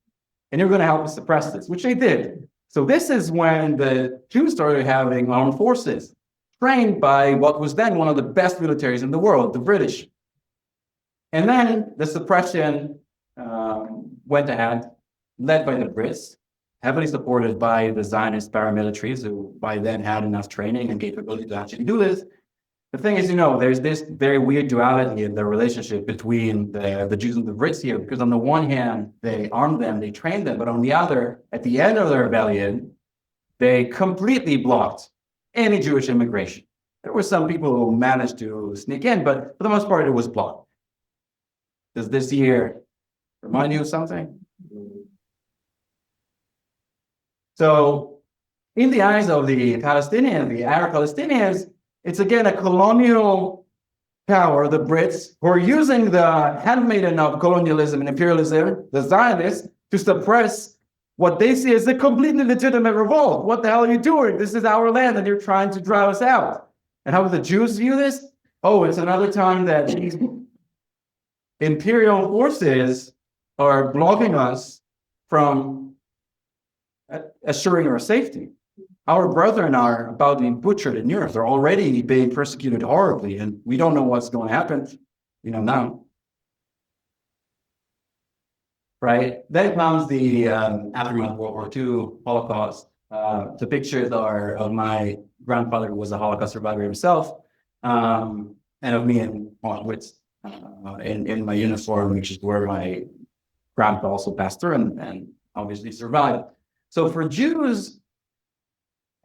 and you're going to help us suppress this, which they did. So this is when the Jews started having armed forces trained by what was then one of the best militaries in the world, the British. And then the suppression went ahead, led by the Brits, heavily supported by the Zionist paramilitaries, who by then had enough training and capability to actually do this. The thing is, there's this very weird duality in the relationship between the Jews and the Brits here, because on the one hand, they armed them, they trained them, but on the other, at the end of the rebellion, they completely blocked any Jewish immigration. There were some people who managed to sneak in, but for the most part, it was blocked. Does this year remind you of something? So, in the eyes of the Palestinians, the Arab-Palestinians, it's again a colonial power, the Brits, who are using the handmaiden of colonialism and imperialism, the Zionists, to suppress what they see as a completely legitimate revolt. What the hell are you doing? This is our land, and you're trying to drive us out. And how do the Jews view this? Oh, it's another time that these imperial forces are blocking us from assuring our safety. Our brethren are about being butchered in Europe. They're already being persecuted horribly, and we don't know what's going to happen, now. Right? Then comes the aftermath of World War II, Holocaust. The pictures are of my grandfather, who was a Holocaust survivor himself, and of me in Auschwitz in my uniform, which is where my grandpa also passed through and obviously survived. So for Jews,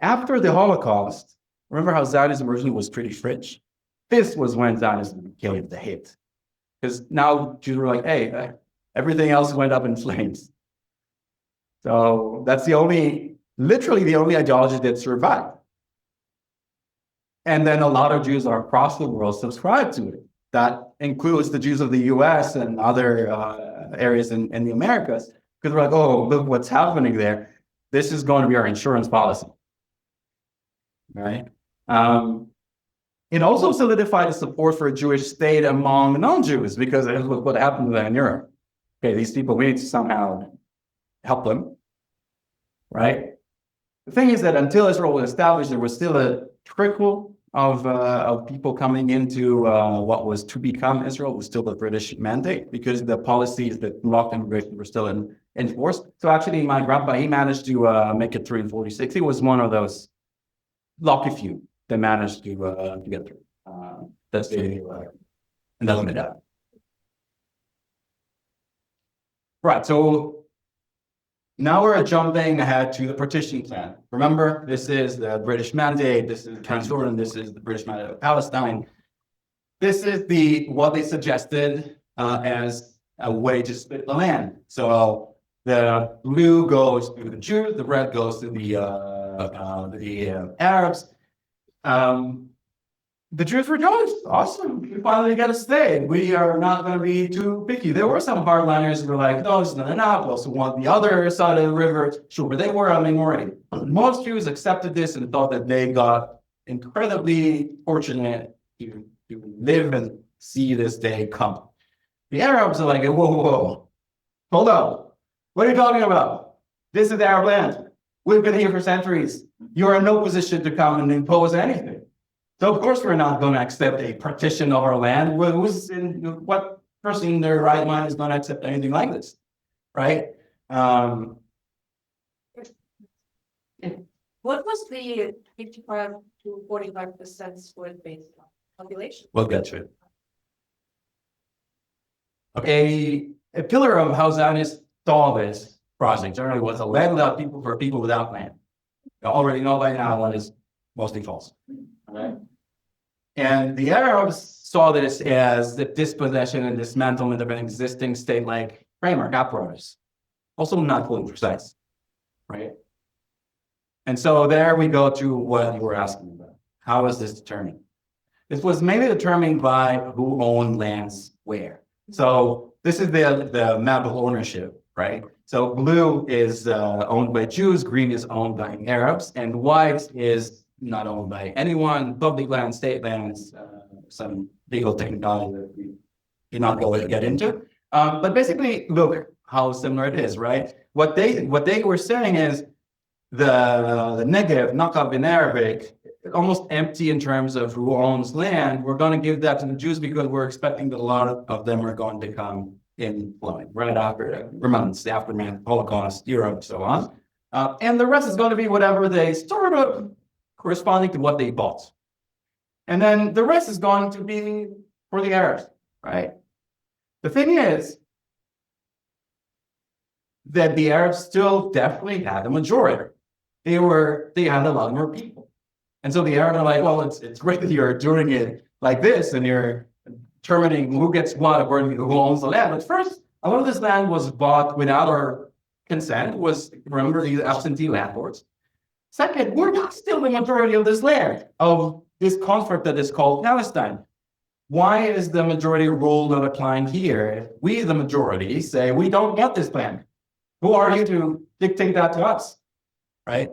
after the Holocaust, remember how Zionism originally was pretty rich? This was when Zionism came the hit. Because now Jews were like, hey, everything else went up in flames. So that's literally the only ideology that survived. And then a lot of Jews across the world subscribe to it. That includes the Jews of the US and other areas in the Americas. Because we're like, oh, look what's happening there. This is going to be our insurance policy. Right? It also solidified the support for a Jewish state among non-Jews, because look what happened to them in Europe. Okay, these people, we need to somehow help them, right? The thing is that until Israel was established, there was still a trickle of people coming into what was to become Israel. It was still the British mandate, because the policies that blocked immigration were still in force. So actually, my grandpa, he managed to make it through in 46. He was one of those lucky few that managed to get through. That's the announcement. Right, so now we're jumping ahead to the partition plan. Remember, this is the British mandate, this is Transjordan, this is the British mandate of Palestine. This is what they suggested as a way to split the land. So the blue goes to the Jews, the red goes to the Arabs. The Jews rejoiced. Awesome. We finally got to stay. We are not going to be too picky. There were some hardliners who were like, no, it's not enough. We also want the other side of the river. Sure, but they were a minority. Most Jews accepted this and thought that they got incredibly fortunate to live and see this day come. The Arabs are like, whoa, hold on. What are you talking about? This is our land. We've been here for centuries. You're in no position to come and impose anything. So of course we're not going to accept a partition of our land. What person in their right mind is going to accept anything like this, right? What was the 55 to 45% split based on population? We'll get to it. Okay, a pillar of how Zionists saw this project generally was a land without people for people without land. You already know by now that is mostly false. Okay? And the Arabs saw this as the dispossession and dismantlement of an existing state-like framework apparatus. Also not fully precise, right? And so there we go to what you were asking about. How was this determined? This was mainly determined by who owned lands where. So this is the map of ownership, right? So blue is owned by Jews, green is owned by Arabs, and white is not owned by anyone, public land, state lands, some legal technicality that we're not going to get into. But basically, look how similar it is, right? What they were saying is the Negev, Naqab in Arabic, almost empty in terms of who owns land. We're going to give that to the Jews because we're expecting that a lot of them are going to come in line right after the aftermath, Holocaust, Europe, so on. And the rest is going to be whatever they sort of corresponding to what they bought. And then the rest is going to be for the Arabs, right? The thing is that the Arabs still definitely had a majority. They had a lot more people. And so the Arabs are like, well, it's great that you're doing it like this and you're determining who gets what according to who owns the land. But first, a lot of this land was bought without our consent, remember these absentee landlords. Second, we're not still the majority of this land, of this construct that is called Palestine. Why is the majority rule not applying here? If we, the majority, say we don't get this land, who are you to dictate that to us, right?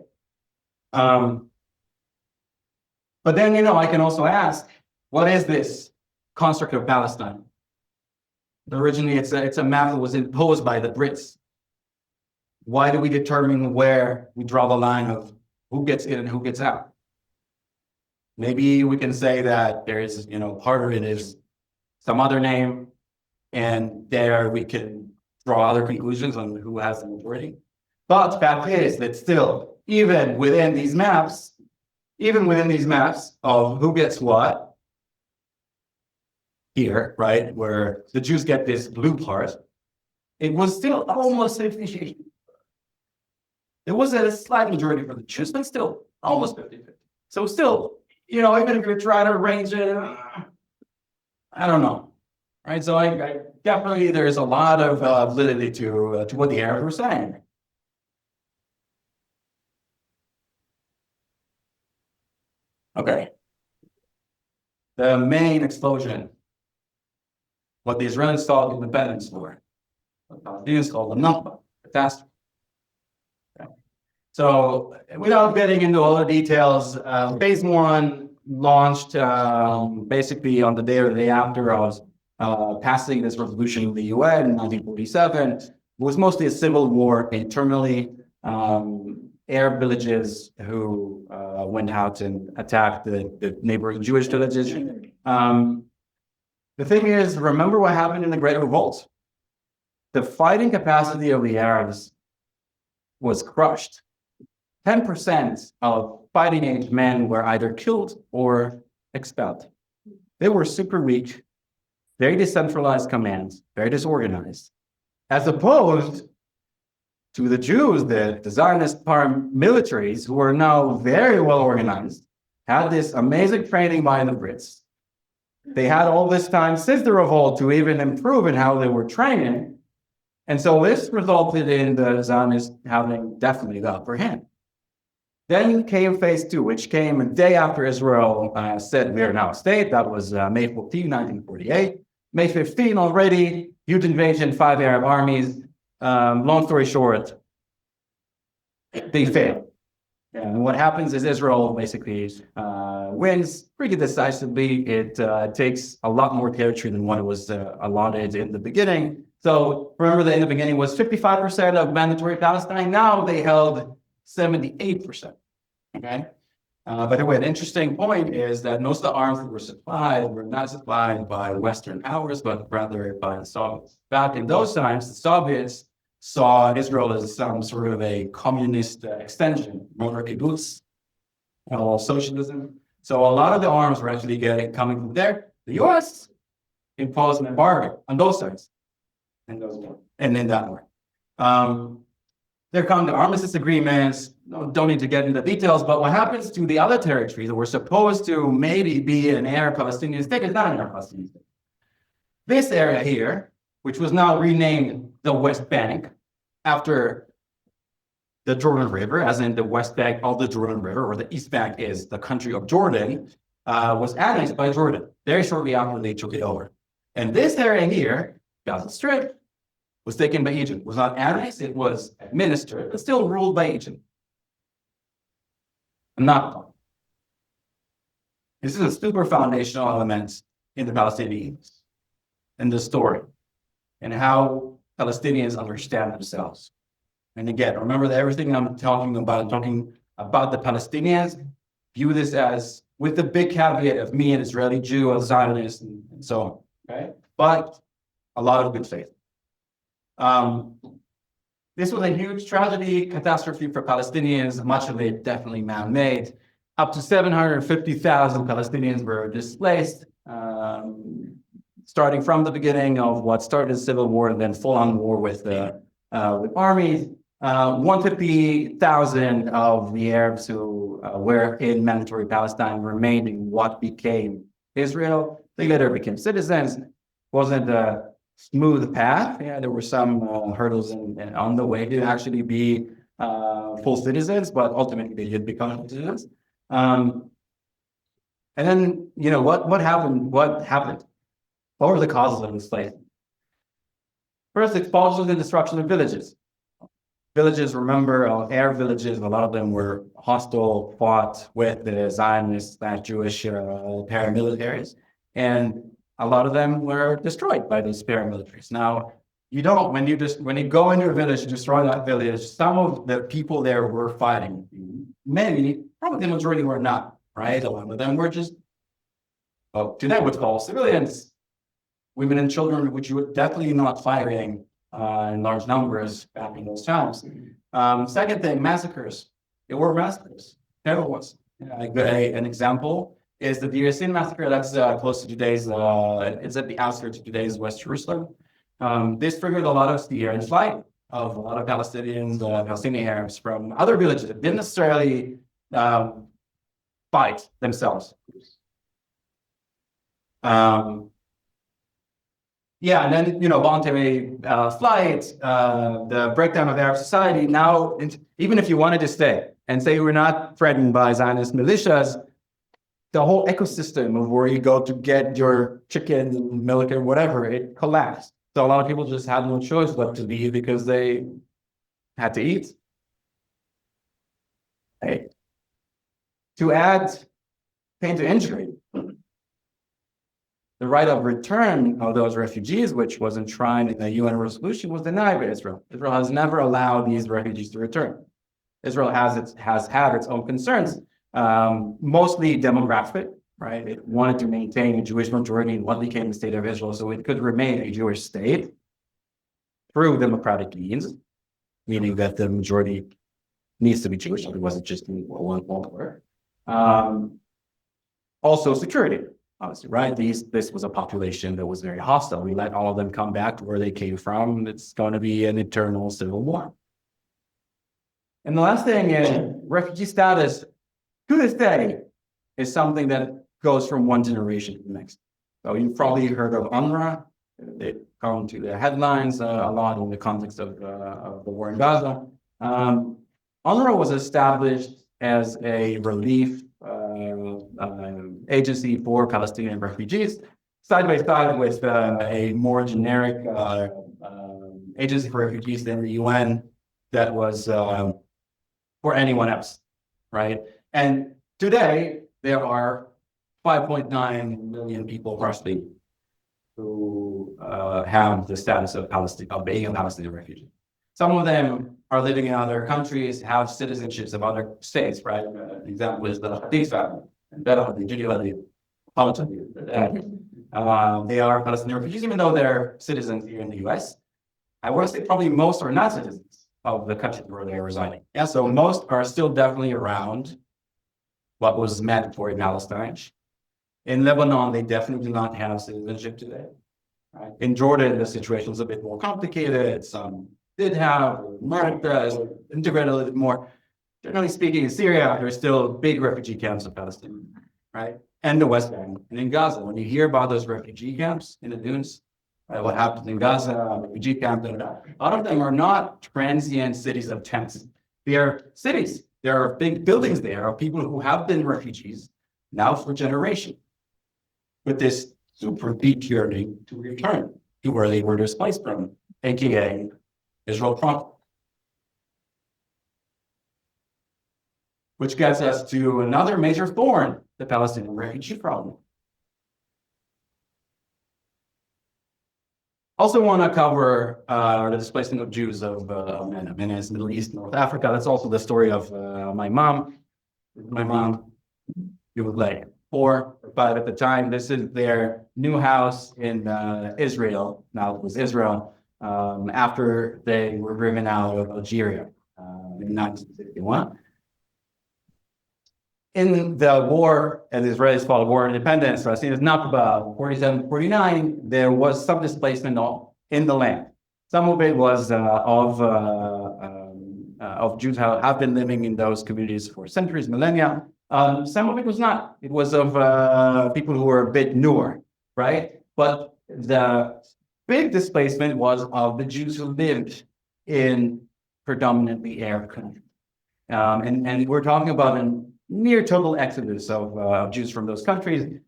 But then, I can also ask, what is this construct of Palestine? Originally, it's a map that was imposed by the Brits. Why do we determine where we draw the line of who gets in and who gets out? Maybe we can say that there is, part of it is some other name, and there we can draw other conclusions on who has the majority. But the fact is that still, even within these maps of who gets what, here, right, where the Jews get this blue part, it was still almost 50-50. There was a slight majority for the Jews, but still almost 50-50. So still, even if you're trying to arrange it, I don't know, right? So I definitely, there's a lot of validity to what the Arabs were saying. Okay. The main explosion, what the Israelis called independence war, what the Palestinians called the Nakba, catastrophe. Okay. So without getting into all the details, phase one launched basically on the day or the day after I was passing this resolution in the UN in 1947. It was mostly a civil war internally. Arab villages who went out and attacked the neighboring Jewish villages. The thing is, remember what happened in the Great Revolt. The fighting capacity of the Arabs was crushed. 10% of fighting age men were either killed or expelled. They were super weak, very decentralized commands, very disorganized, as opposed to the Jews, the Zionist paramilitaries, who are now very well organized, had this amazing training by the Brits. They had all this time since the revolt to even improve in how they were training. And so this resulted in the Zionists having definitely the upper hand. Then came phase two, which came a day after Israel said we are now a state. That was May 14, 1948. May 15 already, huge invasion, 5 Arab armies. Long story short, they fail. And what happens is Israel basically wins pretty decisively. It takes a lot more territory than what was allotted in the beginning. So remember that in the beginning was 55% of mandatory Palestine. Now they held 78%. Okay. By the way, an interesting point is that most of the arms that were not supplied by Western powers, but rather by the Soviets. Back in those times, the Soviets saw Israel as some sort of a communist extension, more kibbutz, socialism. So a lot of the arms were actually coming from there. The U.S. imposed an embargo on both sides, and in that way. There come the armistice agreements. Don't need to get into the details, but what happens to the other territories that were supposed to maybe be an Arab-Palestinian state is not an Arab-Palestinian state. This area here, which was now renamed the West Bank after the Jordan River, as in the West Bank of the Jordan River, or the East Bank is the country of Jordan, was annexed by Jordan very shortly after they took it over. And this area here, Gaza Strip, was taken by Egypt. It was not annexed, it was administered, but still ruled by Egypt. Not. This is a super foundational element in the Palestinians, in the story, and how Palestinians understand themselves. And again, remember that everything I'm talking about the Palestinians, view this as with the big caveat of me, an Israeli Jew, a Zionist, and so on. Okay? But a lot of good faith. This was a huge tragedy, catastrophe for Palestinians, much of it definitely man-made. Up to 750,000 Palestinians were displaced, starting from the beginning of what started as civil war and then full-on war with armies. 150,000 of the Arabs who were in mandatory Palestine remained in what became Israel. They later became citizens. Wasn't a smooth path. Yeah, there were some hurdles on the way to actually be full citizens, but ultimately they did become citizens. And then, what happened? What happened? What were the causes of enslavement? First, expulsions and destruction of villages. Villages, remember, Arab villages, a lot of them were hostile, fought with the Zionists, Jewish paramilitaries, and a lot of them were destroyed by those paramilitaries. Now, when you go into a village and destroy that village, some of the people there were fighting. Many, probably the majority were not, right? A lot of them were just, to them, what's called civilians, women and children, which you were definitely not fighting in large numbers back in those times. Second thing, massacres. There were massacres. There was. An example is the Deir Yassin massacre. That's close to today's, it's at the outskirts of today's West Jerusalem. This triggered a lot of the Arab flight of a lot of Palestinians, Palestinian Arabs from other villages that didn't necessarily fight themselves. Yeah, and then, voluntary flight, the breakdown of Arab society. Now, even if you wanted to stay and say you were not threatened by Zionist militias, the whole ecosystem of where you go to get your chicken, milk, or whatever, it collapsed. So a lot of people just had no choice but to leave because they had to eat. Hey. To add pain to injury, the right of return of those refugees, which was enshrined in the UN resolution, was denied by Israel. Israel has never allowed these refugees to return. Israel has had its own concerns, mostly demographic, right? It wanted to maintain a Jewish majority in what became the state of Israel, so it could remain a Jewish state through democratic means, meaning that the majority needs to be Jewish. It wasn't just one word. Also, security. Obviously, right? This was a population that was very hostile. We let all of them come back to where they came from. It's going to be an eternal civil war. And the last thing is refugee status, to this day, is something that goes from one generation to the next. So you've probably heard of UNRWA. They come to the headlines a lot in the context of the war in Gaza. UNRWA was established as a relief agency for Palestinian refugees, side by side with a more generic agency for refugees than the UN that was for anyone else, right? And today, there are 5.9 million people roughly who have the status of being a Palestinian refugee. Some of them are living in other countries, have citizenships of other states, right? Example is the Hadith family, they are Palestinian refugees, even though they're citizens here in the US. I want to say probably most are not citizens of the country where they're residing. Yeah, so most are still definitely around what was meant for Palestine. In Lebanon, they definitely do not have citizenship today. Right? In Jordan, the situation is a bit more complicated. Some did have, America integrated a little bit more. Generally speaking, in Syria, there's still big refugee camps of Palestinians, right? And the West Bank. And in Gaza, when you hear about those refugee camps in the dunes, right, what happens in Gaza, refugee camps, a lot of them are not transient cities of tents. They are cities. There are big buildings there of people who have been refugees now for generations, with this super deep yearning to return to where they were displaced from, aka Israel proper. Which gets us to another major thorn, the Palestinian refugee problem. Also want to cover the displacement of Jews of Menes, Middle East, North Africa. That's also the story of my mom. My mom, Ilai Levin, but at the time, this is their new house in Israel. Now it was Israel, after they were driven out of Algeria in 1961. In the war, and the Israelis fought a war of independence, Palestinians Nakba, 47, 49, there was some displacement in the land. Some of it was of Jews who have been living in those communities for centuries, millennia. Some of it was not. It was of people who were a bit newer, right? But the big displacement was of the Jews who lived in predominantly Arab countries. And we're talking about a near total exodus of Jews from those countries.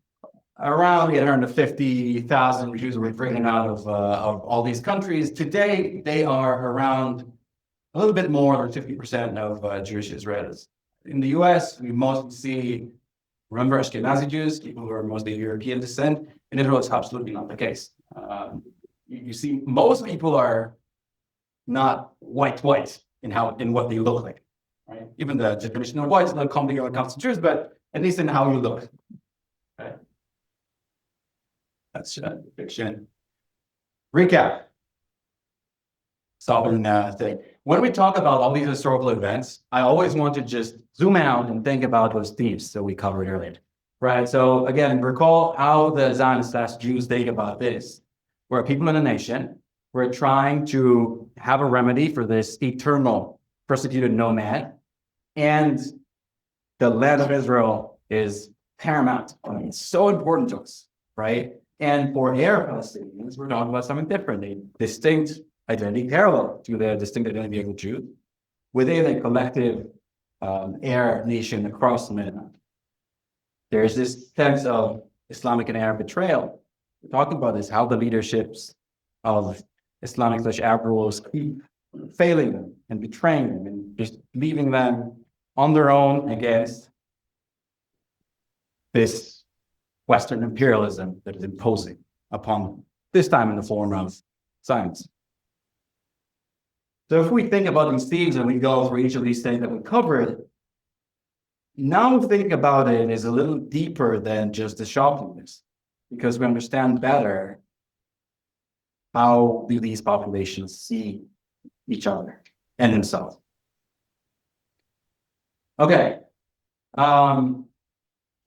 Around 850,000 Jews were driven out of all these countries. Today, they are around a little bit more than 50% of Jewish-Israelis. In the US, we mostly see, remember, Ashkenazi Jews, people who are mostly European descent. In Israel, it's absolutely not the case. You see, most people are not white in what they look like. Right? Even the definition of white is not complicated when it comes to Jews, but at least in how you look. Right? That's fiction. Recap. Solving thing. When we talk about all these historical events, I always want to just zoom out and think about those themes that we covered earlier. Right? So again, recall how the Zionists/Jews think about this. We're a people in a nation. We're trying to have a remedy for this eternal persecuted nomad. And the land of Israel is paramount. I mean, it's so important to us, right? And for Arab-Palestinians, we're talking about something different, a distinct identity parallel to the distinct identity of the Jews within a collective Arab nation across the Mediterranean. There's this sense of Islamic and Arab betrayal. We're talking about this, how the leaderships of Islamic/Arab rulers keep failing them and betraying them and just leaving them on their own against this Western imperialism that is imposing upon them, this time in the form of science. So if we think about these themes and we go through each of these things that we covered, now thinking about it is a little deeper than just the shopping list, because we understand better how do these populations see each other and themselves. Okay.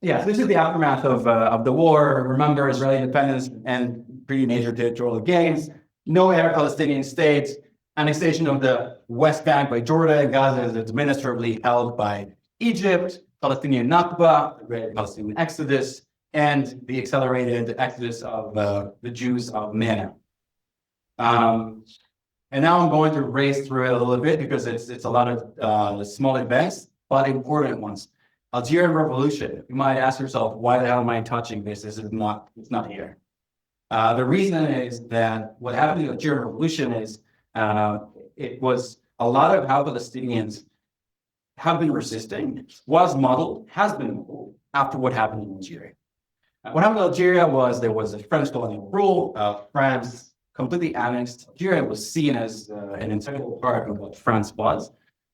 Yes, this is the aftermath of the war. Remember, Israeli independence and pretty major territorial gains. No Arab-Palestinian state. Annexation of the West Bank by Jordan. Gaza is administratively held by Egypt. Palestinian Nakba, the Great Palestinian Exodus, and the accelerated exodus of the Jews of Menes. And now I'm going to race through it a little bit because it's a lot of small events, but important ones. Algerian Revolution. You might ask yourself, why the hell am I touching this? It's not here. The reason is that what happened in the Algerian Revolution is it was a lot of how Palestinians have been resisting, was modeled, has been modeled after what happened in Algeria. What happened in Algeria was there was a French colonial rule. France completely annexed Algeria. It was seen as an integral part of what France was.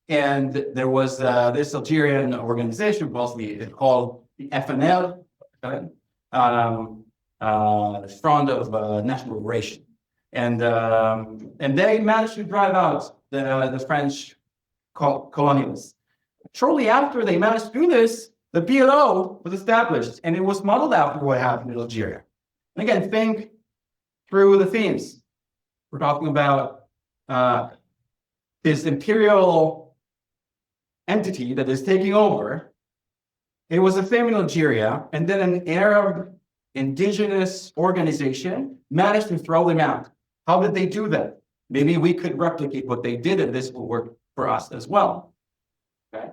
And there was this Algerian organization, mostly called the FNL, Front of National Liberation. And they managed to drive out the French colonialists. Shortly after they managed to do this, the PLO was established, and it was modeled after what happened in Algeria. And again, think through the themes. We're talking about this imperial entity that is taking over. It was a theme in Algeria, and then an Arab indigenous organization managed to throw them out. How did they do that? Maybe we could replicate what they did, and this will work for us as well. Okay.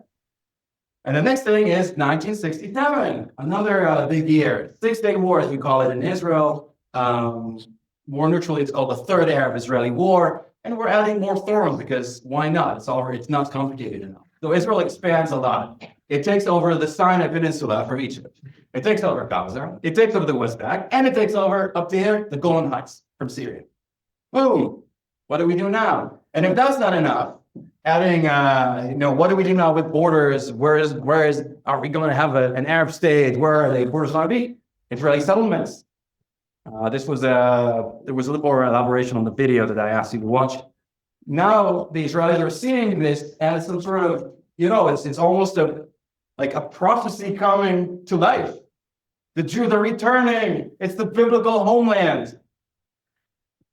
And the next thing is 1967, another big year. 6-Day War, as we call it in Israel. More neutrally, it's called the Third Arab-Israeli War. And we're adding more forums because why not? It's not complicated enough. So Israel expands a lot. It takes over the Sinai Peninsula from Egypt. It takes over Gaza. It takes over the West Bank. And it takes over up there, the Golan Heights from Syria. Boom. What do we do now? And if that's not enough, adding, what do we do now with borders? Are we going to have an Arab state? Where are the borders going to be? Israeli settlements. There was a little more elaboration on the video that I asked you to watch. Now the Israelis are seeing this as some sort of, it's almost like a prophecy coming to life. The Jews are returning. It's the biblical homeland.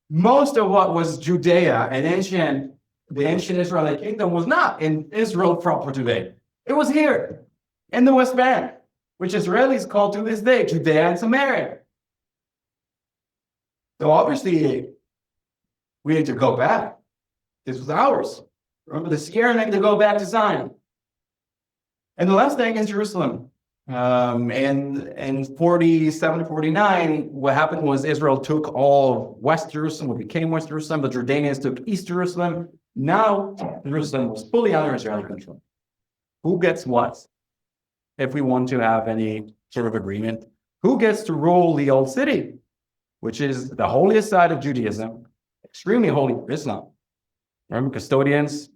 Most of what was Judea and the ancient Israeli kingdom was not in Israel proper today. It was here in the West Bank, which Israelis call to this day Judea and Samaria. So obviously, we need to go back. This was ours. Remember the yearning to go back to Zion. And the last thing is Jerusalem. In 47 to 49, what happened was Israel took all of West Jerusalem, what became West Jerusalem. The Jordanians took East Jerusalem. Now, Jerusalem was fully under Israeli control. Who gets what? If we want to have any sort of agreement, who gets to rule the old city, which is the holiest side of Judaism, extremely holy for Islam. Remember custodians?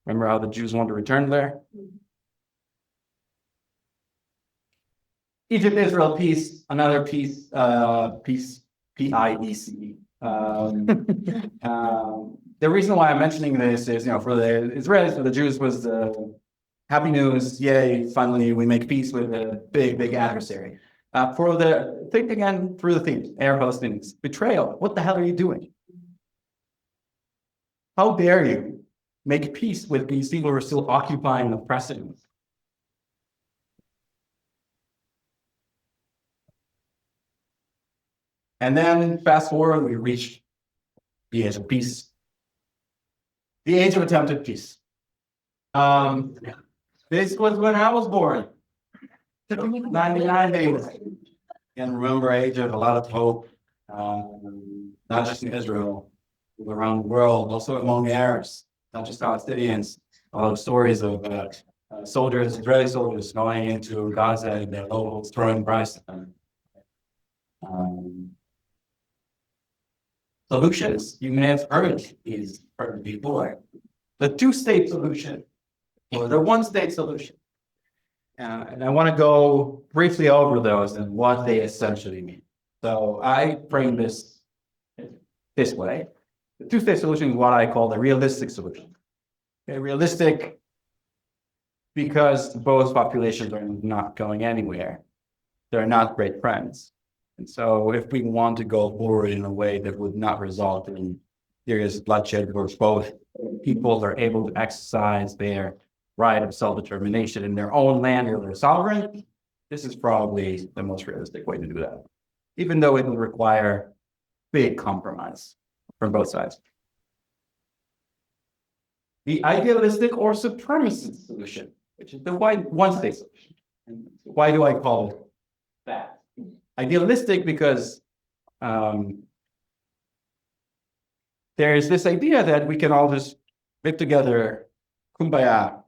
Remember how the Jews want to return there? Egypt, Israel, peace, another peace, P-I-E-C-E. The reason why I'm mentioning this is, for the Israelis, for the Jews was the happy news, yay, finally we make peace with a big, big adversary. Think again through the theme, Arab-Palestinians, betrayal, what the hell are you doing? How dare you make peace with these people who are still occupying the precedent? And then fast forward, we reached the age of peace. The age of attempted peace. This was when I was born. 99 days. And remember, age of a lot of hope, not just in Israel, but around the world, also among the Arabs, not just Palestinians. A lot of stories of soldiers, Israeli soldiers going into Gaza and their locals throwing bricks at them. Solutions you may have heard these before. The two-state solution or the one-state solution. And I want to go briefly over those and what they essentially mean. So I frame this way. The two-state solution is what I call the realistic solution. Okay, realistic because both populations are not going anywhere. They're not great friends. And so if we want to go forward in a way that would not result in serious bloodshed where both peoples are able to exercise their right of self-determination in their own land where they're sovereign, this is probably the most realistic way to do that, even though it will require big compromise from both sides. The idealistic or supremacist solution, which is the one-state solution. And why do I call it that? Idealistic because there's this idea that we can all just live together, kumbaya,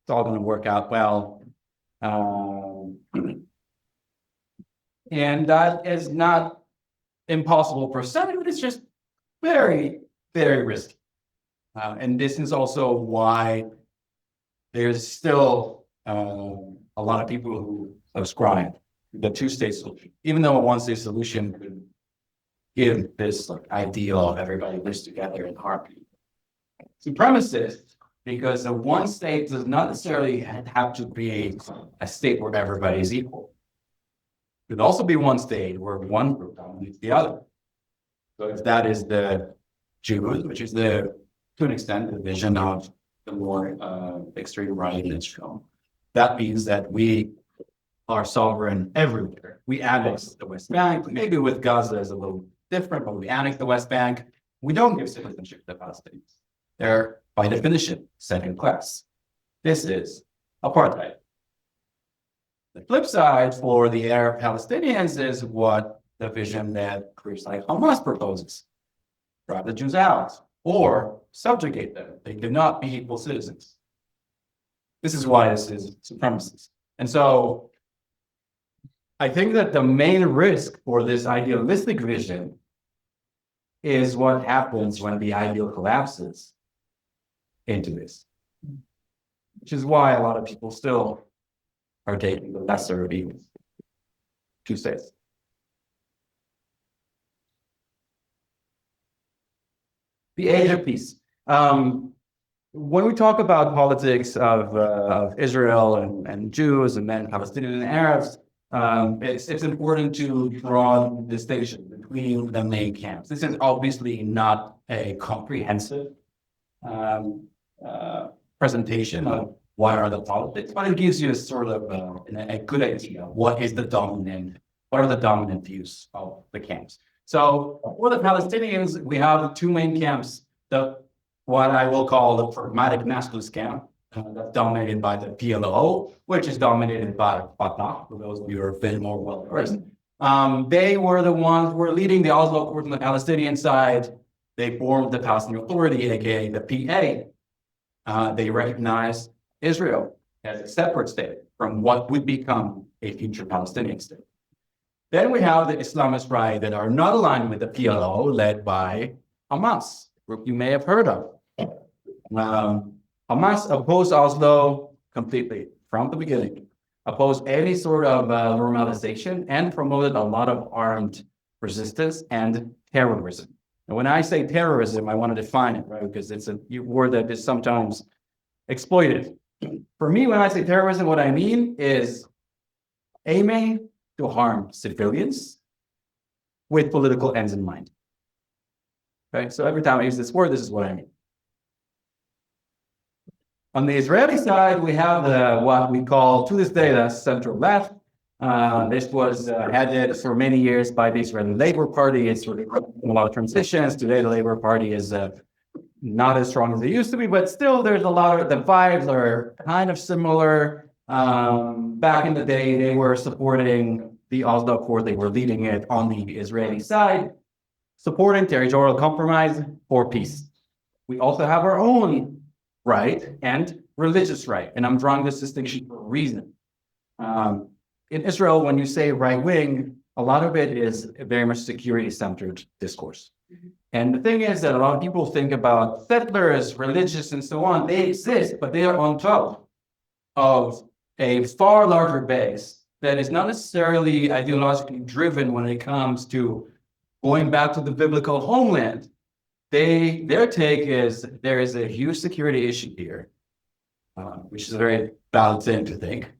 it's all going to work out well. And that is not impossible per se, but it's just very, very risky. And this is also why there's still a lot of people who subscribe to the two-state solution, even though a one-state solution could give this ideal of everybody lives together in harmony. Supremacists, because the one state does not necessarily have to be a state where everybody is equal. It could also be one state where one group dominates the other. So if that is the Jews, which is to an extent, the vision of the more extreme right in Israel, that means that we are sovereign everywhere. We annex the West Bank. Maybe with Gaza is a little different, but we annex the West Bank. We don't give citizenship to the Palestinians. They're, by definition, second class. This is apartheid. The flip side for the Arab-Palestinians is what the vision that groups like Hamas proposes. Drive the Jews out or subjugate them. They cannot be equal citizens. This is why this is supremacist. And so I think that the main risk for this idealistic vision is what happens when the ideal collapses into this, which is why a lot of people still are taking the lesser of evils. Two states. The age of peace. When we talk about politics of Israel and Jews and then Palestinians and Arabs, it's important to draw the distinction between the main camps. This is obviously not a comprehensive presentation of what are the politics, but it gives you a sort of a good idea of what are the dominant views of the camps. So for the Palestinians, we have two main camps, what I will call the pragmatic nationalist camp, that's dominated by the PLO, which is dominated by Fatah, for those of you who are a bit more well-versed. They were the ones who were leading the Oslo Accord on the Palestinian side. They formed the Palestinian Authority, aka the PA. They recognized Israel as a separate state from what would become a future Palestinian state. Then we have the Islamist right that are not aligned with the PLO, led by Hamas, a group you may have heard of. Hamas opposed Oslo completely from the beginning, opposed any sort of normalization, and promoted a lot of armed resistance and terrorism. And when I say terrorism, I want to define it, right? Because it's a word that is sometimes exploited. For me, when I say terrorism, what I mean is aiming to harm civilians with political ends in mind. Okay, so every time I use this word, this is what I mean. On the Israeli side, we have what we call, to this day, the central left. This was headed for many years by the Israeli Labor Party. It's sort of a lot of transitions. Today, the Labor Party is not as strong as it used to be, but still there's a lot of, the vibes are kind of similar. Back in the day, they were supporting the Oslo Accord. They were leading it on the Israeli side, supporting territorial compromise for peace. We also have our own right and religious right, and I'm drawing this distinction for a reason. In Israel, when you say right wing, a lot of it is very much security-centered discourse. And the thing is that a lot of people think about settlers, religious, and so on. They exist, but they are on top of a far larger base that is not necessarily ideologically driven when it comes to going back to the biblical homeland. Their take is there is a huge security issue here, which is a very valid thing to think.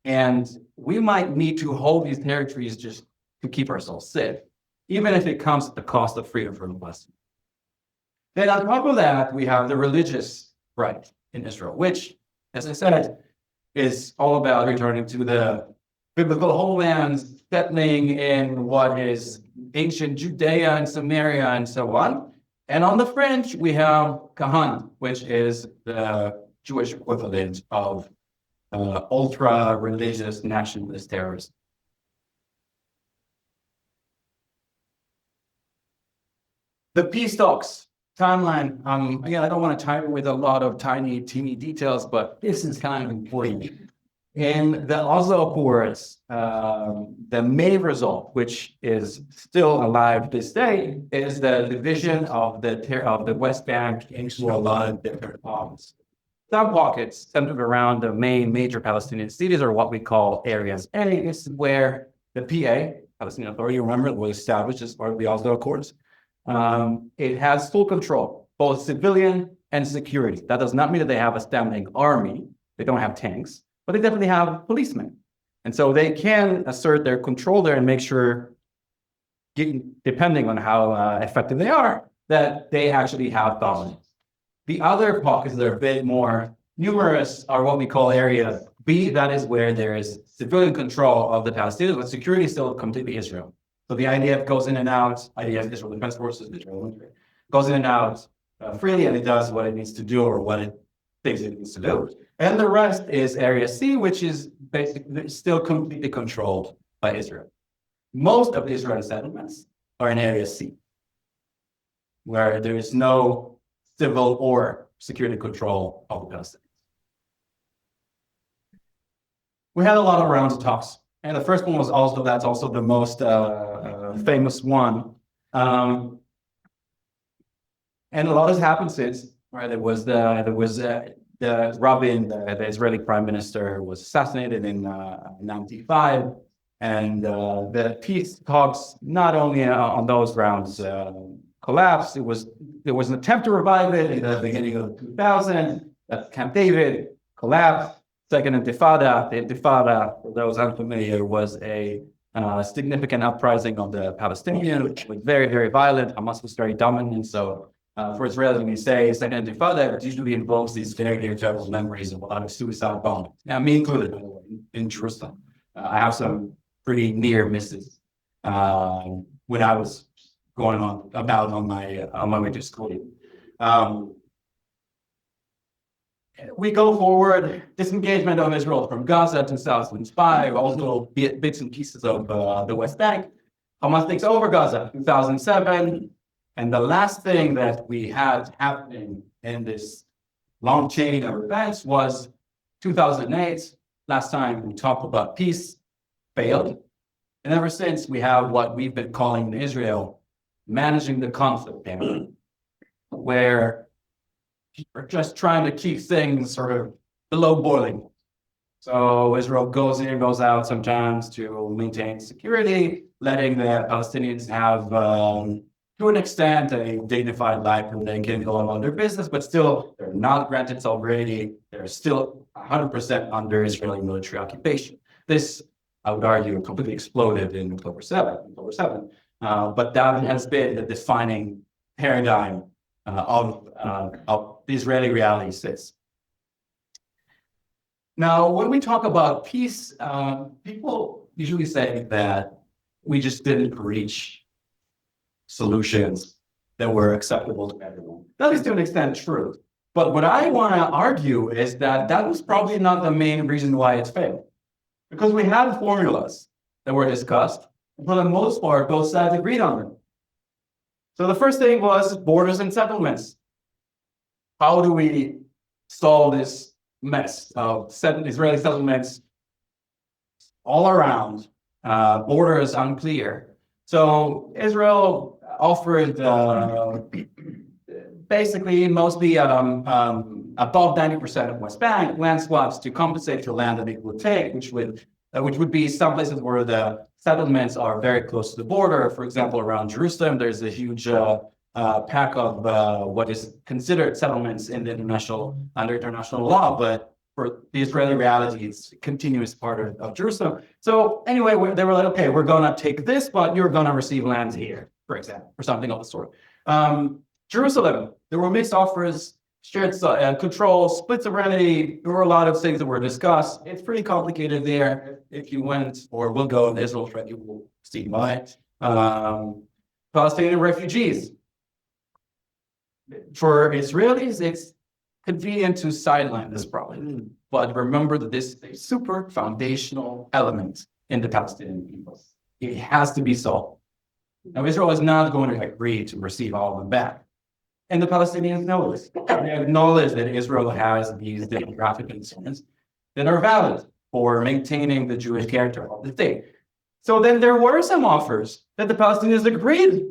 And we might need to hold these territories just to keep ourselves safe, even if it comes at the cost of freedom from the West. Then on top of that, we have the religious right in Israel, which, as I said, is all about returning to the biblical homelands, settling in what is ancient Judea and Samaria and so on. And on the fringe, we have Kahan, which is the Jewish equivalent of ultra-religious nationalist terrorism. The peace talks timeline. Again, I don't want to time it with a lot of tiny, teeny details, but this is kind of important. In the Oslo Accords, the main result, which is still alive to this day, is the division of the West Bank into a lot of different pockets. Some pockets centered around the main major Palestinian cities are what we call areas A. This is where the PA, Palestinian Authority, remember, was established as part of the Oslo Accords. It has full control, both civilian and security. That does not mean that they have a standing army. They don't have tanks, but they definitely have policemen. And so they can assert their control there and make sure, depending on how effective they are, that they actually have dominance. The other pockets that are a bit more numerous are what we call area B. That is where there is civilian control of the Palestinians, but security is still completely Israel. So the IDF goes in and out, IDF, Israel Defense Forces, Israel military, goes in and out freely, and it does what it needs to do or what it thinks it needs to do. And the rest is Area C, which is basically still completely controlled by Israel. Most of the Israeli settlements are in Area C, where there is no civil or security control of the Palestinians. We had a lot of rounds of talks, and the first one was also, that's also the most famous one. And a lot has happened since, right? There was the Rabin, the Israeli prime minister, was assassinated in 95, and the peace talks, not only on those grounds, collapsed. There was an attempt to revive it in the beginning of 2000. That's Camp David, collapsed. Second Intifada. The Intifada, for those unfamiliar, was a significant uprising of the Palestinians, which was very, very violent. Hamas was very dominant. So for Israelis, when we say Second Intifada, it usually involves these very, very terrible memories of a lot of suicide bombings. Now, me included, by the way, in Jerusalem. I have some pretty near misses when I was going on my way to school. We go forward, disengagement of Israel from Gaza 2005, also bits and pieces of the West Bank. Hamas takes over Gaza 2007. And the last thing that we had happening in this long chain of events was 2008. Last time we talked about peace, failed. And ever since, we have what we've been calling in Israel managing the conflict there, where we're just trying to keep things sort of below boiling. So Israel goes in, goes out sometimes to maintain security, letting the Palestinians have, to an extent, a dignified life and they can go on their business, but still, they're not granted sovereignty. They're still 100% under Israeli military occupation. This, I would argue, completely exploded in October 7. But that has been the defining paradigm of the Israeli reality since. Now, when we talk about peace, people usually say that we just didn't reach solutions that were acceptable to everyone. That is to an extent true. But what I want to argue is that that was probably not the main reason why it failed. Because we had formulas that were discussed, and for the most part, both sides agreed on them. So the first thing was borders and settlements. How do we solve this mess of Israeli settlements all around, borders unclear? So Israel offered basically mostly above 90% of West Bank land swaps to compensate for land that it would take, which would be some places where the settlements are very close to the border. For example, around Jerusalem, there's a huge pack of what is considered settlements in the under international law, but for the Israeli reality, it's a continuous part of Jerusalem. So anyway, they were like, okay, we're going to take this, but you're going to receive lands here, for example, or something of the sort. Jerusalem, there were mixed offers, shared control, split sovereignty. There were a lot of things that were discussed. It's pretty complicated there. If you went or will go to Israel, you will see why. Palestinian refugees. For Israelis, it's convenient to sideline this problem. But remember that this is a super foundational element in the Palestinian people. It has to be solved. Now, Israel is not going to agree to receive all of them back. And the Palestinians know this. They acknowledge that Israel has these demographic concerns that are valid. for maintaining the Jewish character of the state. So then there were some offers that the Palestinians agreed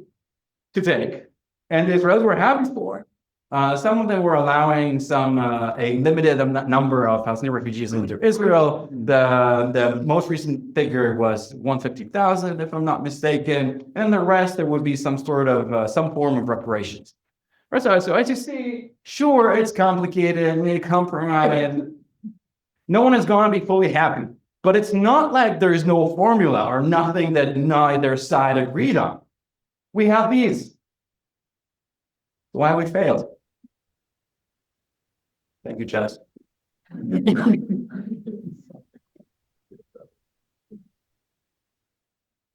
to take, and the Israelis were happy for. Some of them were allowing a limited number of Palestinian refugees into Israel. The most recent figure was 150,000, if I'm not mistaken, and the rest there would be some form of reparations. Right, so as you see, sure, it's complicated, may compromise. No one is going to be fully happy, but it's not like there's no formula or nothing that neither side agreed on. We have these. Why we failed? Thank you, Jess.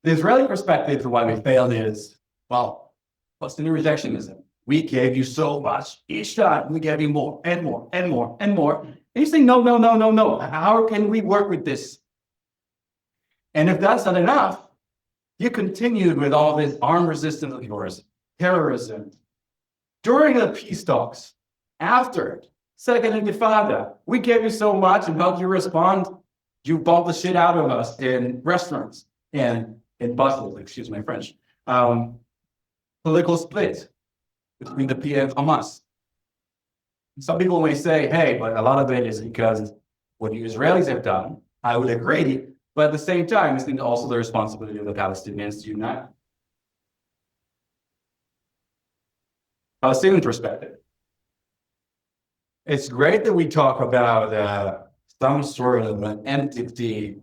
The Israeli perspective for why we failed is, well, Palestinian rejectionism. We gave you so much. Each time we gave you more and more and more and more. And you say, no, no, no, no, no. How can we work with this? And if that's not enough, you continued with all this armed resistance of yours, terrorism. During the peace talks, after Second Intifada, we gave you so much, and how do you respond? You bought the shit out of us in restaurants and in buses, excuse my French. Political split between the PA and Hamas. Some people may say, hey, but a lot of it is because what the Israelis have done. I would agree, but at the same time, it's also the responsibility of the Palestinians to unite. Palestinian perspective. It's great that we talk about some sort of an entity.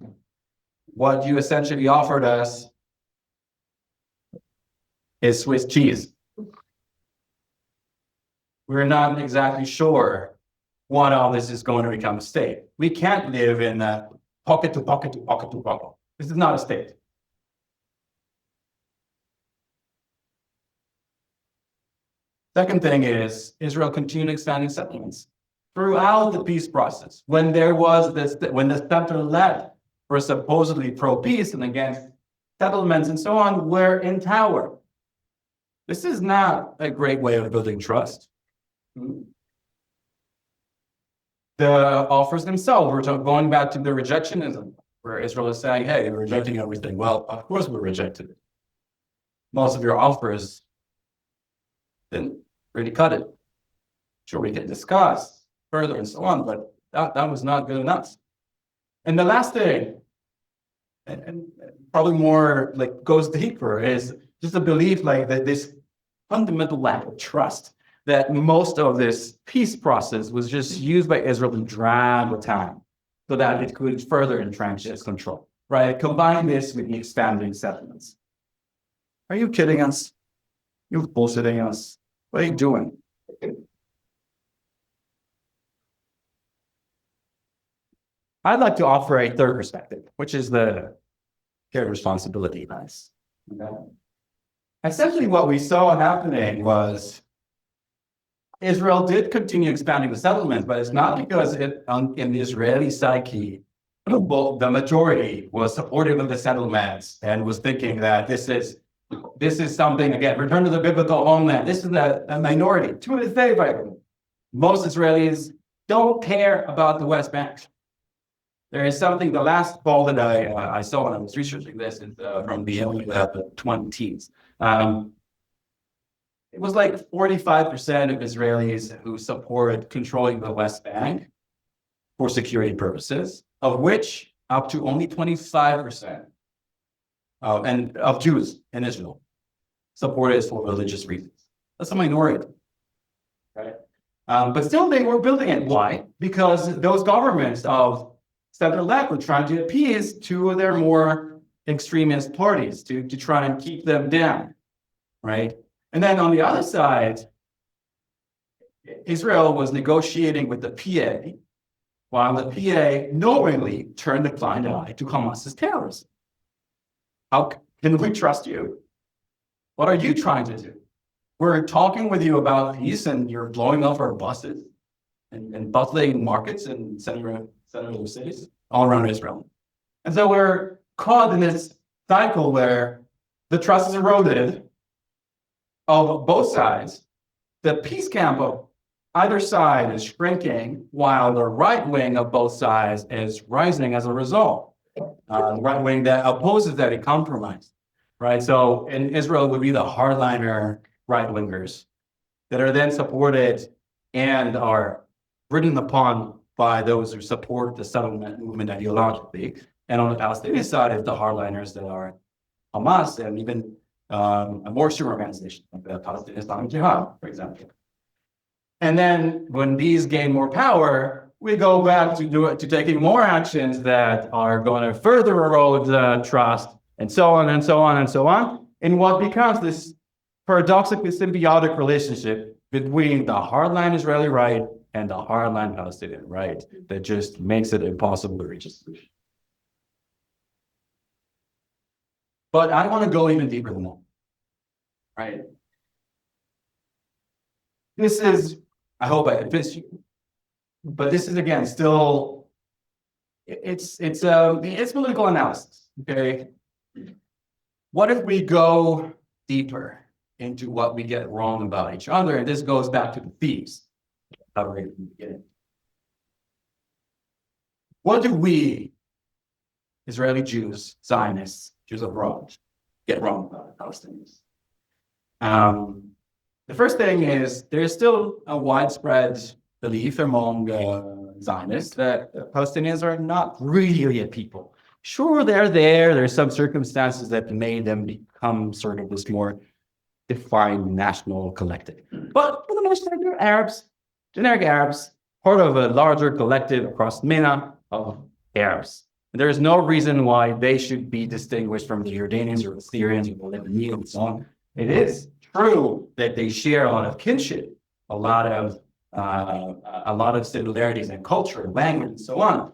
What you essentially offered us is Swiss cheese. We're not exactly sure what all this is going to become a state. We can't live in pocket to pocket to pocket to pocket. This is not a state. Second thing is Israel continued expanding settlements throughout the peace process. When the center-left were supposedly pro-peace and against settlements and so on, were in power. This is not a great way of building trust. The offers themselves were going back to the rejectionism, where Israel is saying, hey, we're rejecting everything. Well, of course we rejected it. Most of your offers didn't really cut it. Sure, we can discuss further and so on, but that was not good enough. And the last thing, and probably more like goes deeper, is just a belief like that this fundamental lack of trust that most of this peace process was just used by Israel to drag the time so that it could further entrench its control, right? Combine this with the expanding settlements. Are you kidding us? You're bullshitting us. What are you doing? I'd like to offer a third perspective, which is the shared responsibility. Nice. Okay. Essentially, what we saw happening was Israel did continue expanding the settlement, but it's not because in the Israeli psyche, well, the majority was supportive of the settlements and was thinking that this is something, again, return to the biblical homeland. This is a minority. To this day, most Israelis don't care about the West Bank. There is something, the last poll that I saw when I was researching this is from the 20s. It was like 45% of Israelis who support controlling the West Bank for security purposes, of which up to only 25% and of Jews in Israel support it for religious reasons. That's a minority, right? But still, they were building it. Why? Because those governments of center-left were trying to appease two of their more extremist parties to try and keep them down, right? And then on the other side, Israel was negotiating with the PA, while the PA knowingly turned a blind eye to Hamas's terrorism. How can we trust you? What are you trying to do? We're talking with you about peace, and you're blowing up our buses and bustling markets in central cities all around Israel. And so we're caught in this cycle where the trust is eroded of both sides. The peace camp of either side is shrinking while the right wing of both sides is rising as a result. The right wing that opposes that compromise, right? So in Israel, it would be the hardliner right wingers that are then supported and are ridden upon by those who support the settlement movement ideologically. And on the Palestinian side, it's the hardliners that are Hamas and even a more extreme organization, like the Palestinian Islamic Jihad, for example. And then when these gain more power, we go back to taking more actions that are going to further erode trust, and so on and so on and so on, in what becomes this paradoxically symbiotic relationship between the hardline Israeli right and the hardline Palestinian right that just makes it impossible to reach a solution. But I want to go even deeper than that, right? This is, I hope I convinced you, but this is again still, it's political analysis. Okay, what if we go deeper into what we get wrong about each other? And this goes back to the thieves. What do we, Israeli Jews, Zionists, Jews abroad, get wrong about the Palestinians? The first thing is there's still a widespread belief among Zionists that Palestinians are not really a people. Sure, they're there. There's some circumstances that made them become sort of this more defined national collective. But for the most part, they're Arabs, generic Arabs, part of a larger collective across MENA of Arabs. There is no reason why they should be distinguished from the Jordanians or the Syrians or the Lebanese and so on. It is true that they share a lot of kinship, a lot of similarities in culture, language, and so on.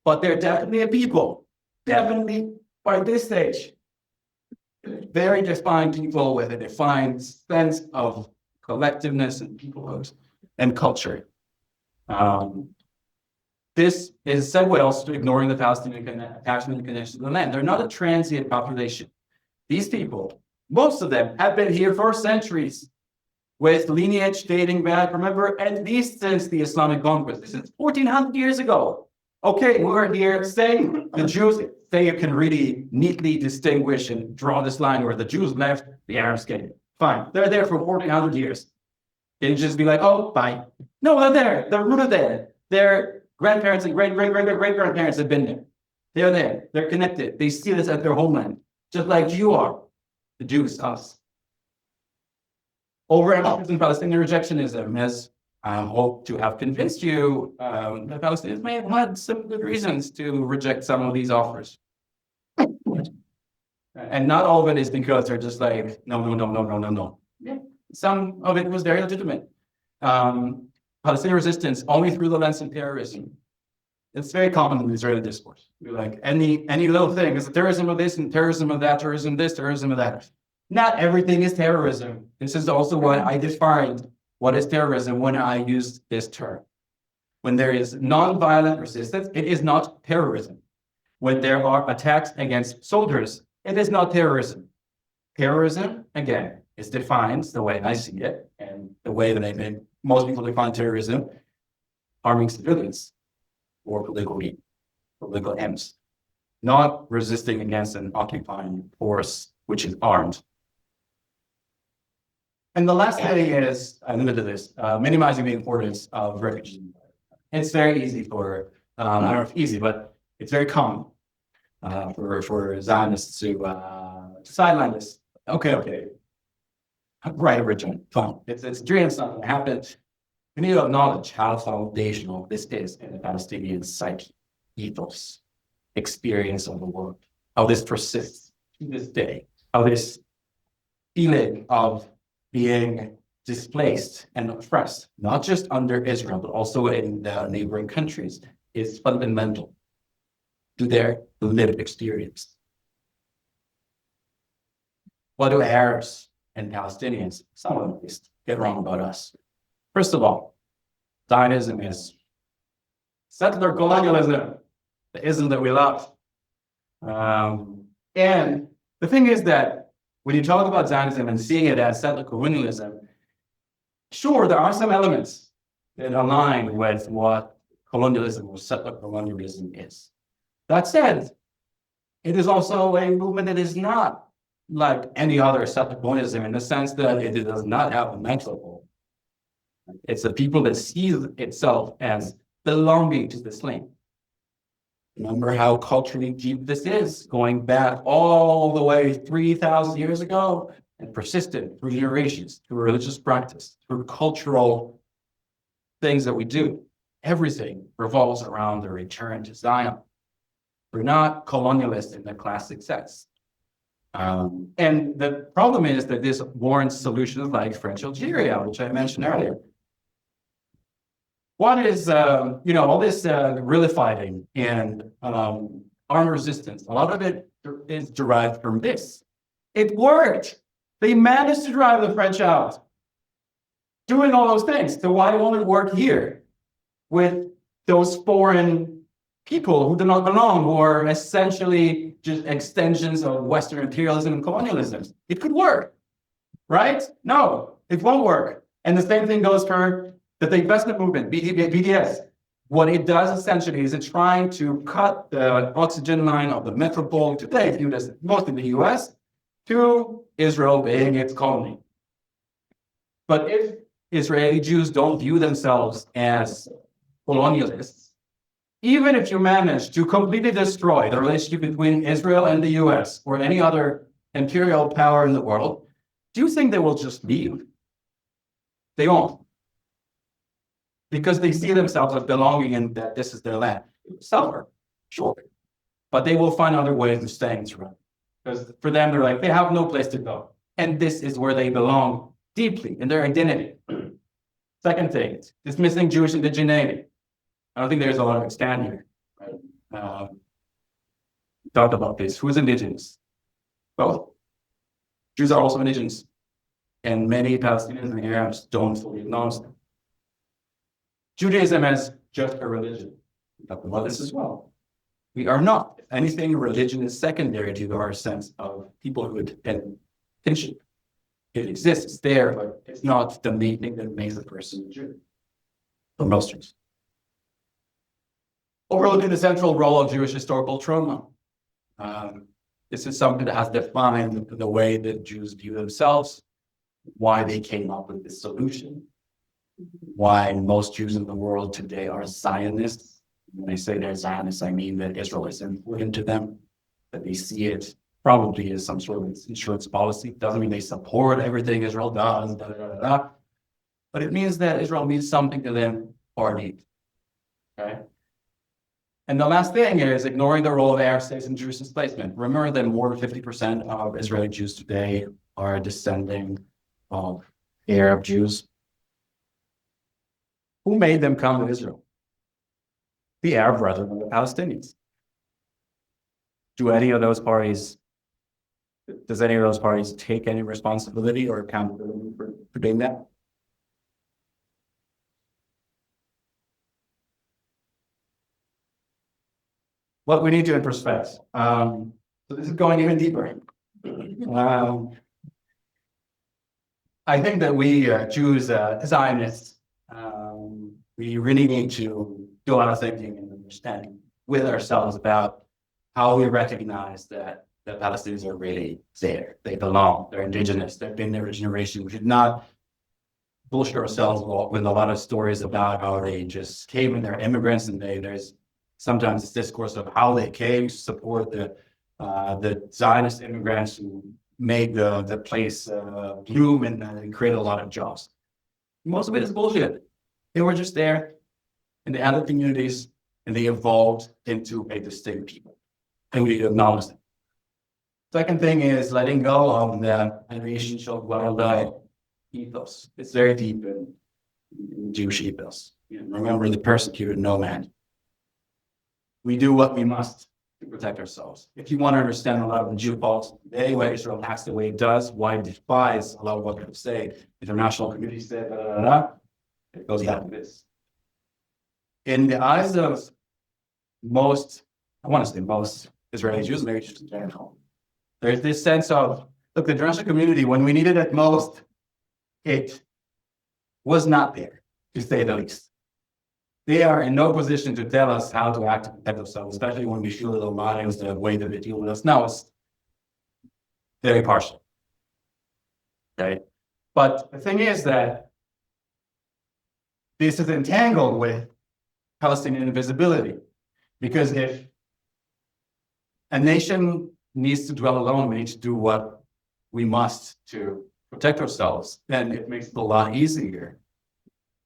But they're definitely a people, definitely by this stage. Very defined people with a defined sense of collectiveness and peoplehood and culture. This is said also to ignoring the Palestinian attachment and connection to the land. They're not a transient population. These people, most of them, have been here for centuries with lineage dating back, remember, at least since the Islamic conquest. This is 1400 years ago. Okay, we're here saying the Jews, say you can really neatly distinguish and draw this line where the Jews left, the Arabs came. Fine, they're there for 1400 years. Can you just be like, oh, bye? No, they're there. They're rooted there. Their grandparents and great-great-great-great-grandparents have been there. They're there. They're connected. They see this as their homeland, just like you are, the Jews, us. Overemphasis in Palestinian rejectionism, as I hope to have convinced you, the Palestinians may have had some good reasons to reject some of these offers. And not all of it is because they're just like, no. Yeah. Some of it was very legitimate. Palestinian resistance only through the lens of terrorism. It's very common in the Israeli discourse. You're like, any little thing is terrorism of this and terrorism of that, terrorism this, terrorism of that. Not everything is terrorism. This is also what I defined what is terrorism when I used this term. When there is non-violent resistance, it is not terrorism. When there are attacks against soldiers, it is not terrorism. Terrorism, again, is defined the way I see it, and the way that most people define terrorism, harming civilians or political ends, not resisting against an occupying force which is armed. And the last thing is, I limited this, minimizing the importance of refugees. It's very easy for, I don't know if easy, but it's very common for Zionists to sideline this. Okay. Right, originally, fine. It's dream something happened. We need to acknowledge how foundational this is in the Palestinian psyche, ethos, experience of the world, how this persists to this day, how this feeling of being displaced and oppressed, not just under Israel, but also in the neighboring countries, is fundamental to their lived experience. What do Arabs and Palestinians, some of them at least, get wrong about us? First of all, Zionism is settler colonialism, the ism that we love. And the thing is that when you talk about Zionism and seeing it as settler colonialism, sure, there are some elements that align with what colonialism or settler colonialism is. That said, it is also a movement that is not like any other settler colonialism in the sense that it does not have a mental goal. It's a people that sees itself as belonging to this land. Remember how culturally deep this is, going back all the way 3,000 years ago and persistent through generations, through religious practice, through cultural things that we do. Everything revolves around the return to Zion. We're not colonialists in the classic sense. And the problem is that this warrants solutions like French Algeria, which I mentioned earlier. What is, all this guerrilla fighting and armed resistance, a lot of it is derived from this. It worked. They managed to drive the French out, doing all those things. So why won't it work here with those foreign people who do not belong, who are essentially just extensions of Western imperialism and colonialism? It could work, right? No, it won't work. And the same thing goes for the investment movement, BDS. What it does essentially is it's trying to cut the oxygen line of the metropole today, viewed as mostly the US, to Israel being its colony. But if Israeli Jews don't view themselves as colonialists, even if you manage to completely destroy the relationship between Israel and the US or any other imperial power in the world, do you think they will just leave? They won't. Because they see themselves as belonging and that this is their land. Suffer, sure. But they will find other ways of staying in Israel. Because for them, they're like, they have no place to go. And this is where they belong deeply in their identity. Second thing, dismissing Jewish indigeneity. I don't think there's a lot of extent here. Right? Talked about this. Who is indigenous? Well, Jews are also indigenous. And many Palestinians and Arabs don't fully acknowledge them. Judaism as just a religion. We talked about this as well. We are not. If anything, religion is secondary to our sense of peoplehood and kinship. It exists, it's there, but it's not the main thing that makes a person a Jew. For most Jews. Overlooking the central role of Jewish historical trauma. This is something that has defined the way that Jews view themselves, why they came up with this solution, why most Jews in the world today are Zionists. When I say they're Zionists, I mean that Israel is important to them, that they see it probably as some sort of insurance policy. Doesn't mean they support everything Israel does, but it means that Israel means something to them or need. Okay? And the last thing is ignoring the role of Arab states in Jewish displacement. Remember that more than 50% of Israeli Jews today are descending of Arab Jews. Who made them come to Israel? The Arab Brethren, the Palestinians. Does any of those parties take any responsibility or accountability for doing that? What we need to introspect. So this is going even deeper. I think that we Jews, Zionists, we really need to do a lot of thinking and understanding with ourselves about how we recognize that the Palestinians are really there. They belong. They're indigenous. They've been there for generations. We should not bullshit ourselves with a lot of stories about how they just came and they're immigrants, and there's sometimes this discourse of how they came to support the Zionist immigrants who made the place bloom and create a lot of jobs. Most of it is bullshit. They were just there in the other communities, and they evolved into a distinct people. And we need to acknowledge them. Second thing is letting go of the racial wild ethos. It's very deep in Jewish ethos. Remember the persecuted nomad. We do what we must to protect ourselves. If you want to understand a lot of the Jew politics today, why Israel acts the way it does, why it defies a lot of what people say, international community say, it goes down to this. In the eyes of most, I want to say most Israeli Jews, maybe just in general, there's this sense of, look, the international community, when we needed it most, it was not there, to say the least. they are in no position to tell us how to act to protect ourselves, especially when we feel a little biased the way that they deal with us. Now it's very partial. Okay. But the thing is that this is entangled with Palestinian invisibility. Because if a nation needs to dwell alone, we need to do what we must to protect ourselves, then it makes it a lot easier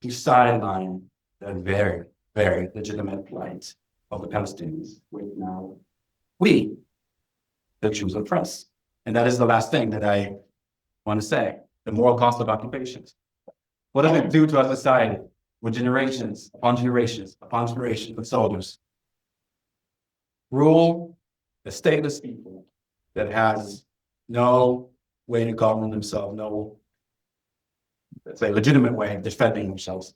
to sideline the very, very legitimate plight of the Palestinians, which now we, the Jews, oppress. And that is the last thing that I want to say, the moral cost of occupations. What does it do to our society with generations upon generations upon generations of soldiers? Rule a stateless people that has no way to govern themselves, no, let's say, legitimate way of defending themselves.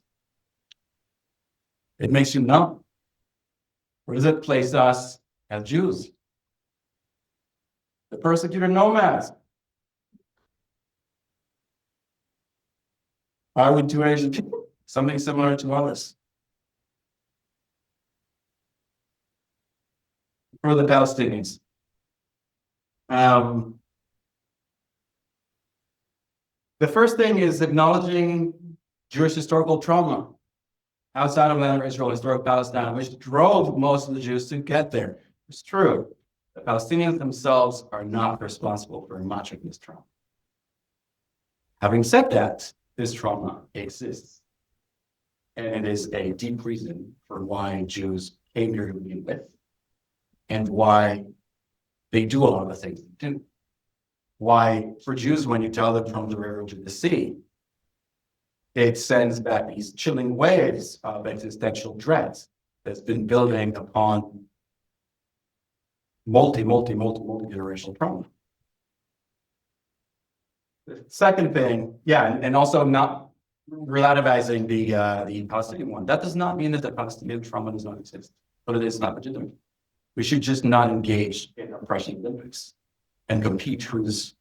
It makes you numb. Where does it place us as Jews? The persecuted nomads. Are we two Asian people? Something similar to others. For the Palestinians. The first thing is acknowledging Jewish historical trauma outside of land of Israel, historic Palestine, which drove most of the Jews to get there. It's true. The Palestinians themselves are not responsible for much of this trauma. Having said that, this trauma exists. And it is a deep reason for why Jews came here to begin with, and why they do a lot of the things they do. Why, for Jews, when you tell them from the river to the sea, it sends back these chilling waves of existential dread that's been building upon multi-generational trauma. The second thing, and also not relativizing the Palestinian one. That does not mean that the Palestinian trauma does not exist, but it is not legitimate. We should just not engage in oppression Olympics and compete who's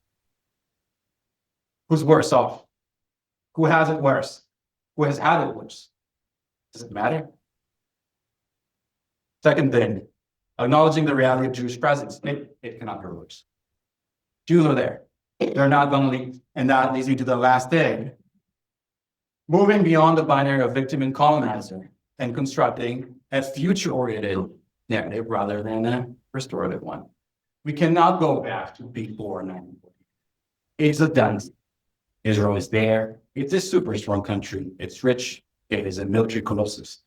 worse off, who has it worse, who has had it worse. Does it matter? Second thing, acknowledging the reality of Jewish presence. It cannot get worse. Jews are there. They're not going to leave. And that leads me to the last thing. Moving beyond the binary of victim and colonizer and constructing a future-oriented narrative rather than a restorative one. We cannot go back to before 1940. It's a done. Israel is there. It's a super strong country. It's rich. It is a military colossus.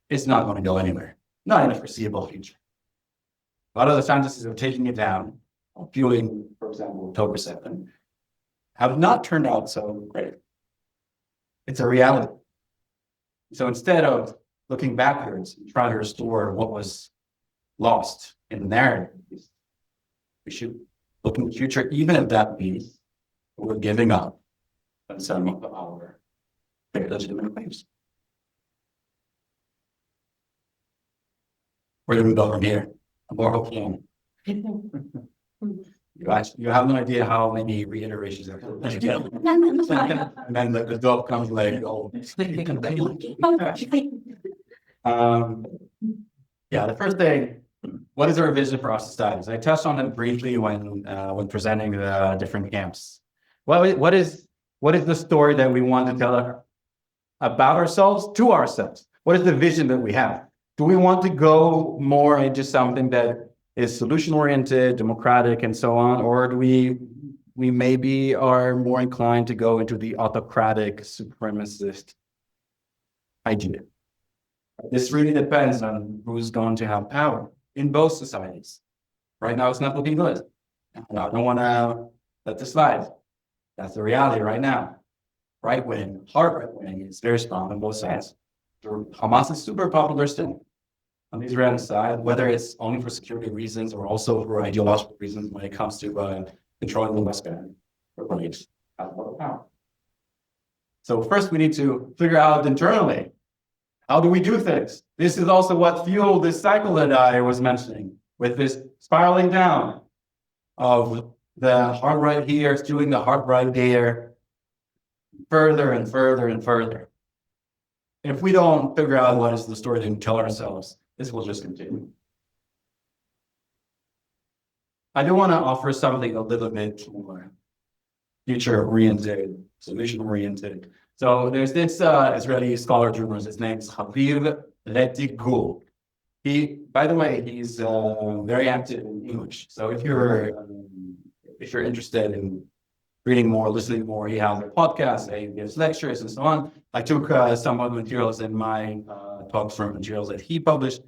It's not going to go anywhere. Not in the foreseeable future. A lot of the fantasies of taking it down, fueling, for example, October 7th, have not turned out so great. It's a reality. So instead of looking backwards and trying to restore what was lost in the narrative, we should look in the future, even if that means we're giving up on some of our very legitimate claims. Where do we go from here? I'm more hopeful. You have no idea how many reiterations are coming. And then the dog comes like, oh. The first thing, what is our vision for our societies? I touched on it briefly when presenting the different camps. What is the story that we want to tell about ourselves to ourselves? What is the vision that we have? Do we want to go more into something that is solution-oriented, democratic, and so on, or do we maybe are more inclined to go into the autocratic, supremacist idea? This really depends on who's going to have power in both societies. Right now, it's not looking good. I don't want to let this slide. That's the reality right now. Right-wing, hard right-wing is very strong on both sides. Hamas is super popular still on the Israeli side, whether it's only for security reasons or also for ideological reasons when it comes to controlling the West Bank or power. So first we need to figure out internally, how do we do things? This is also what fueled this cycle that I was mentioning, with this spiraling down of the hard right here, doing the hard right there, further and further and further. If we don't figure out what is the story that we tell ourselves, this will just continue. I do want to offer something a little bit more future-oriented, solution-oriented. So there's this Israeli scholar journalist, his name is Levin. By the way, he's very active in English. So if you're interested in reading more, listening more, he has a podcast, he gives lectures and so on. I took some of the materials in my talks from materials that he published.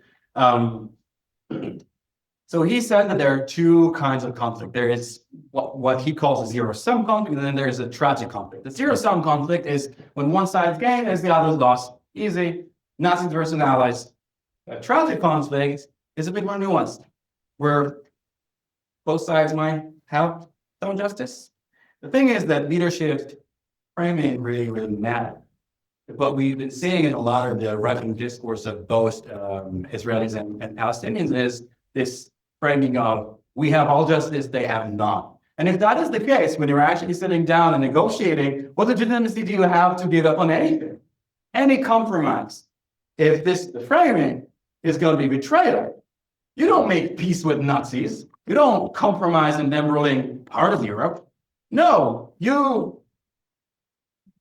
So he said that there are two kinds of conflict. There is what he calls a zero-sum conflict, and then there's a tragic conflict. The zero-sum conflict is when one side's gained and the other's lost. Easy. Nazis versus allies. A tragic conflict is a bit more nuanced, where both sides might have some injustice. The thing is that leadership framing really, really matters. What we've been seeing in a lot of the right-wing discourse of both Israelis and Palestinians is this framing of, we have all justice, they have not. And if that is the case, when you're actually sitting down and negotiating, what legitimacy do you have to give up on anything? Any compromise? If the framing is going to be betrayal, you don't make peace with Nazis. You don't compromise in them ruling part of Europe. No, you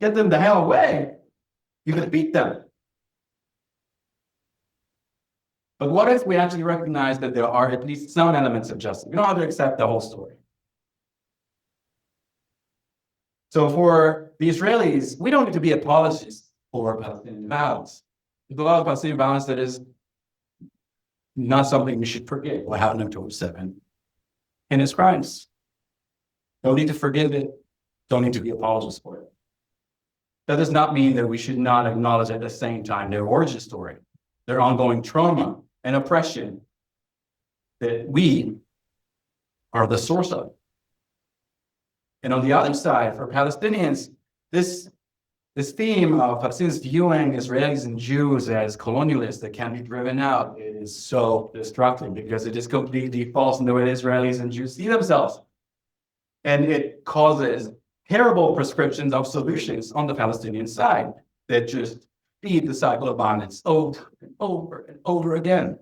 get them the hell away. You can beat them. But what if we actually recognize that there are at least some elements of justice? We don't have to accept the whole story. So for the Israelis, we don't need to be apologists for Palestinian violence. There's a lot of Palestinian violence that is not something we should forget. What happened in 2007 and its crimes. Don't need to forgive it. Don't need to be apologists for it. That does not mean that we should not acknowledge at the same time their origin story, their ongoing trauma and oppression that we are the source of. And on the other side, for Palestinians, this theme of Palestinians viewing Israelis and Jews as colonialists that can be driven out is so destructive because it is completely false in the way Israelis and Jews see themselves. And it causes terrible prescriptions of solutions on the Palestinian side that just feed the cycle of violence over and over and over again.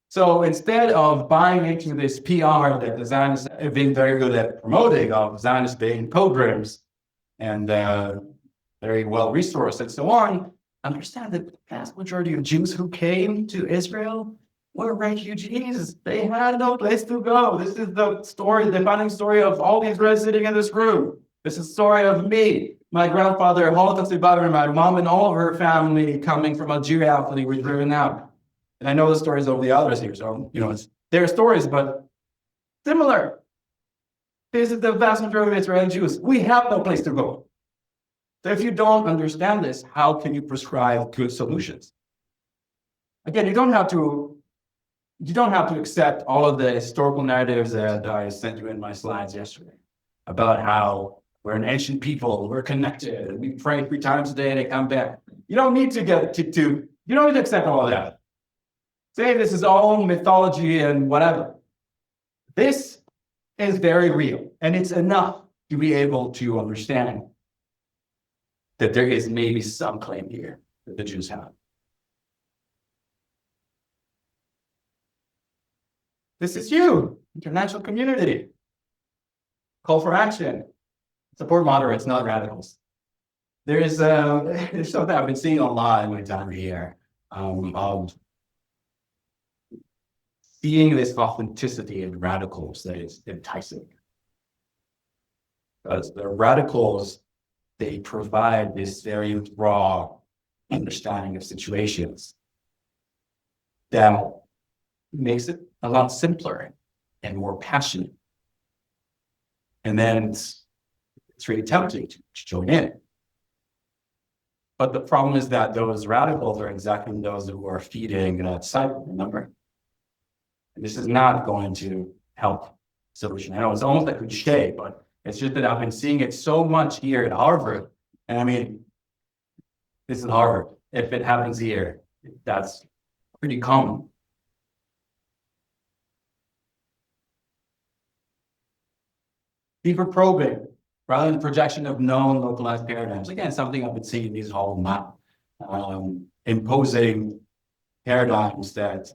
So instead of buying into this PR that the Zionists have been very good at promoting of Zionist being pogroms and very well resourced and so on, understand that the vast majority of Jews who came to Israel were refugees. They had no place to go. This is the story, the defining story of all the Israelis sitting in this room. This is the story of me, my grandfather, Holocaust survivor, my mom, and all of her family coming from Algeria after they were driven out. And I know the stories of the others here, so it's their stories, but similar. This is the vast majority of Israeli Jews. We have no place to go. So if you don't understand this, how can you prescribe good solutions? Again, you don't have to accept all of the historical narratives that I sent you in my slides yesterday about how we're an ancient people, we're connected, and we pray 3 times a day and they come back. You don't need to you don't need to accept all of that. Say this is all mythology and whatever. This is very real, and it's enough to be able to understand that there is maybe some claim here that the Jews have. This is you, international community. Call for action. Support moderates, not radicals. There's something I've been seeing a lot in my time here of seeing this authenticity in radicals that is enticing. Because the radicals, they provide this very raw understanding of situations that makes it a lot simpler and more passionate. And then it's really tempting to join in. But the problem is that those radicals are exactly those who are feeding that cycle, remember? And this is not going to help solution. I know it's almost like a cliche, but it's just that I've been seeing it so much here at Harvard. And I mean, this is Harvard. If it happens here, that's pretty common. Deeper probing rather than projection of known localized paradigms. Again, something I've been seeing in these whole imposing paradigms that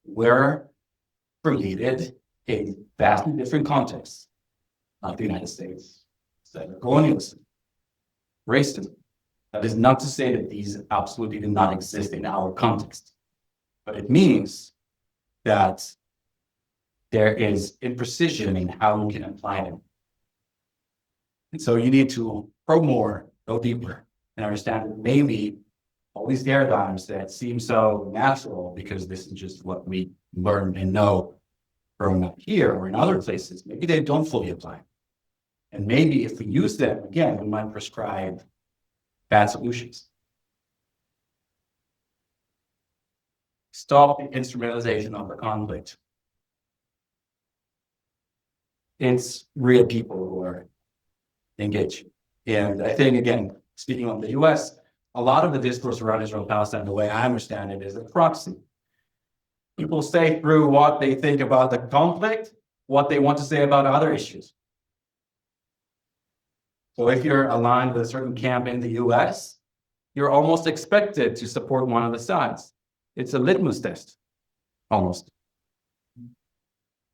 were created in vastly different contexts, like the United States, colonialism, racism. That is not to say that these absolutely do not exist in our context, but it means that there is imprecision in how you can apply them. And so you need to probe more, go deeper, and understand that maybe all these paradigms that seem so natural because this is just what we learn and know growing up here or in other places, maybe they don't fully apply. And maybe if we use them, again, we might prescribe bad solutions. Stop the instrumentalization of the conflict. It's real people who are engaged. And I think, again, speaking of the US, a lot of the discourse around Israel-Palestine, the way I understand it, is a proxy. People say through what they think about the conflict, what they want to say about other issues. So if you're aligned with a certain camp in the US, you're almost expected to support one of the sides. It's a litmus test, almost.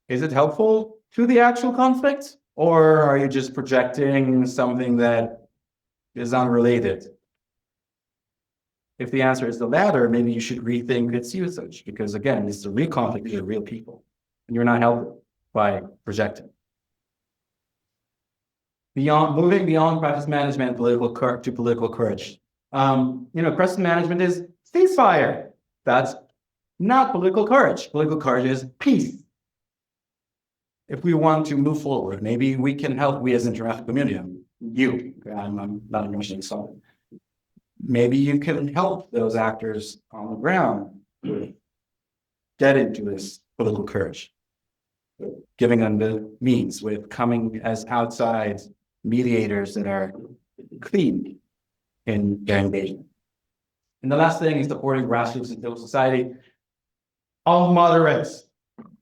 Is it helpful to the actual conflict? Or are you just projecting something that is unrelated? If the answer is the latter, maybe you should rethink its usage, because again, it's a real conflict, these are real people, and you're not helped by projecting. Moving beyond crisis management, political courage. Crisis management is ceasefire. That's not political courage. Political courage is peace. If we want to move forward, maybe we can help, we as international community, I'm not mentioning someone. Maybe you can help those actors on the ground get into this political courage, giving them the means with coming as outside mediators that are clean in their engagement. And the last thing is supporting grassroots and civil society. All moderates.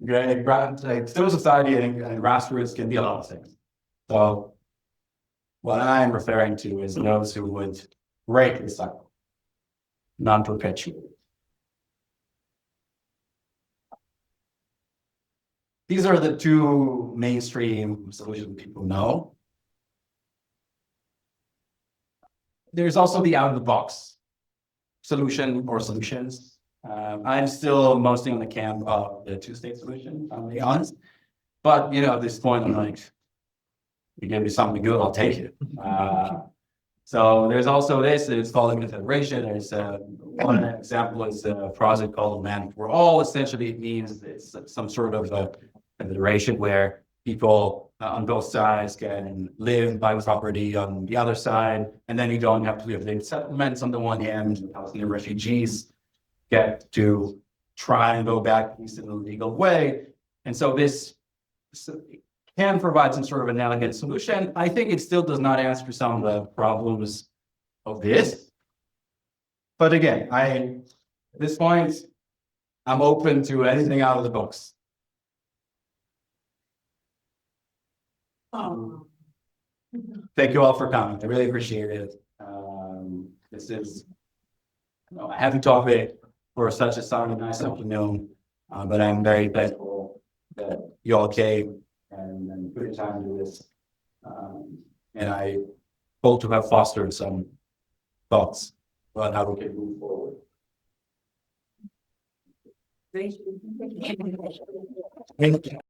Okay, civil society and grassroots can be a lot of things. So what I'm referring to is those who would break the cycle, not perpetuate. These are the two mainstream solutions people know. There's also the out-of-the-box solution or solutions. I'm still mostly on the camp of the two-state solution, if I'm being honest. But, at this point, I'm like, you give me something good, I'll take it. So there's also this, it's called a federation. There's one example is a project called Man for All. Essentially, it means it's some sort of a federation where people on both sides can live by property on the other side, and then you don't have to live in settlements on the one hand. Palestinian refugees get to try and go back east in a legal way. And so this can provide some sort of an elegant solution. I think it still does not answer some of the problems of this. But again, at this point, I'm open to anything out of the books. Thank you all for coming. I really appreciate it. This is a heavy topic for such a sunny, nice afternoon, but I'm very thankful that you all came and put your time into this. And I hope to have fostered some thoughts about how we can move forward. Thank you. Thank you.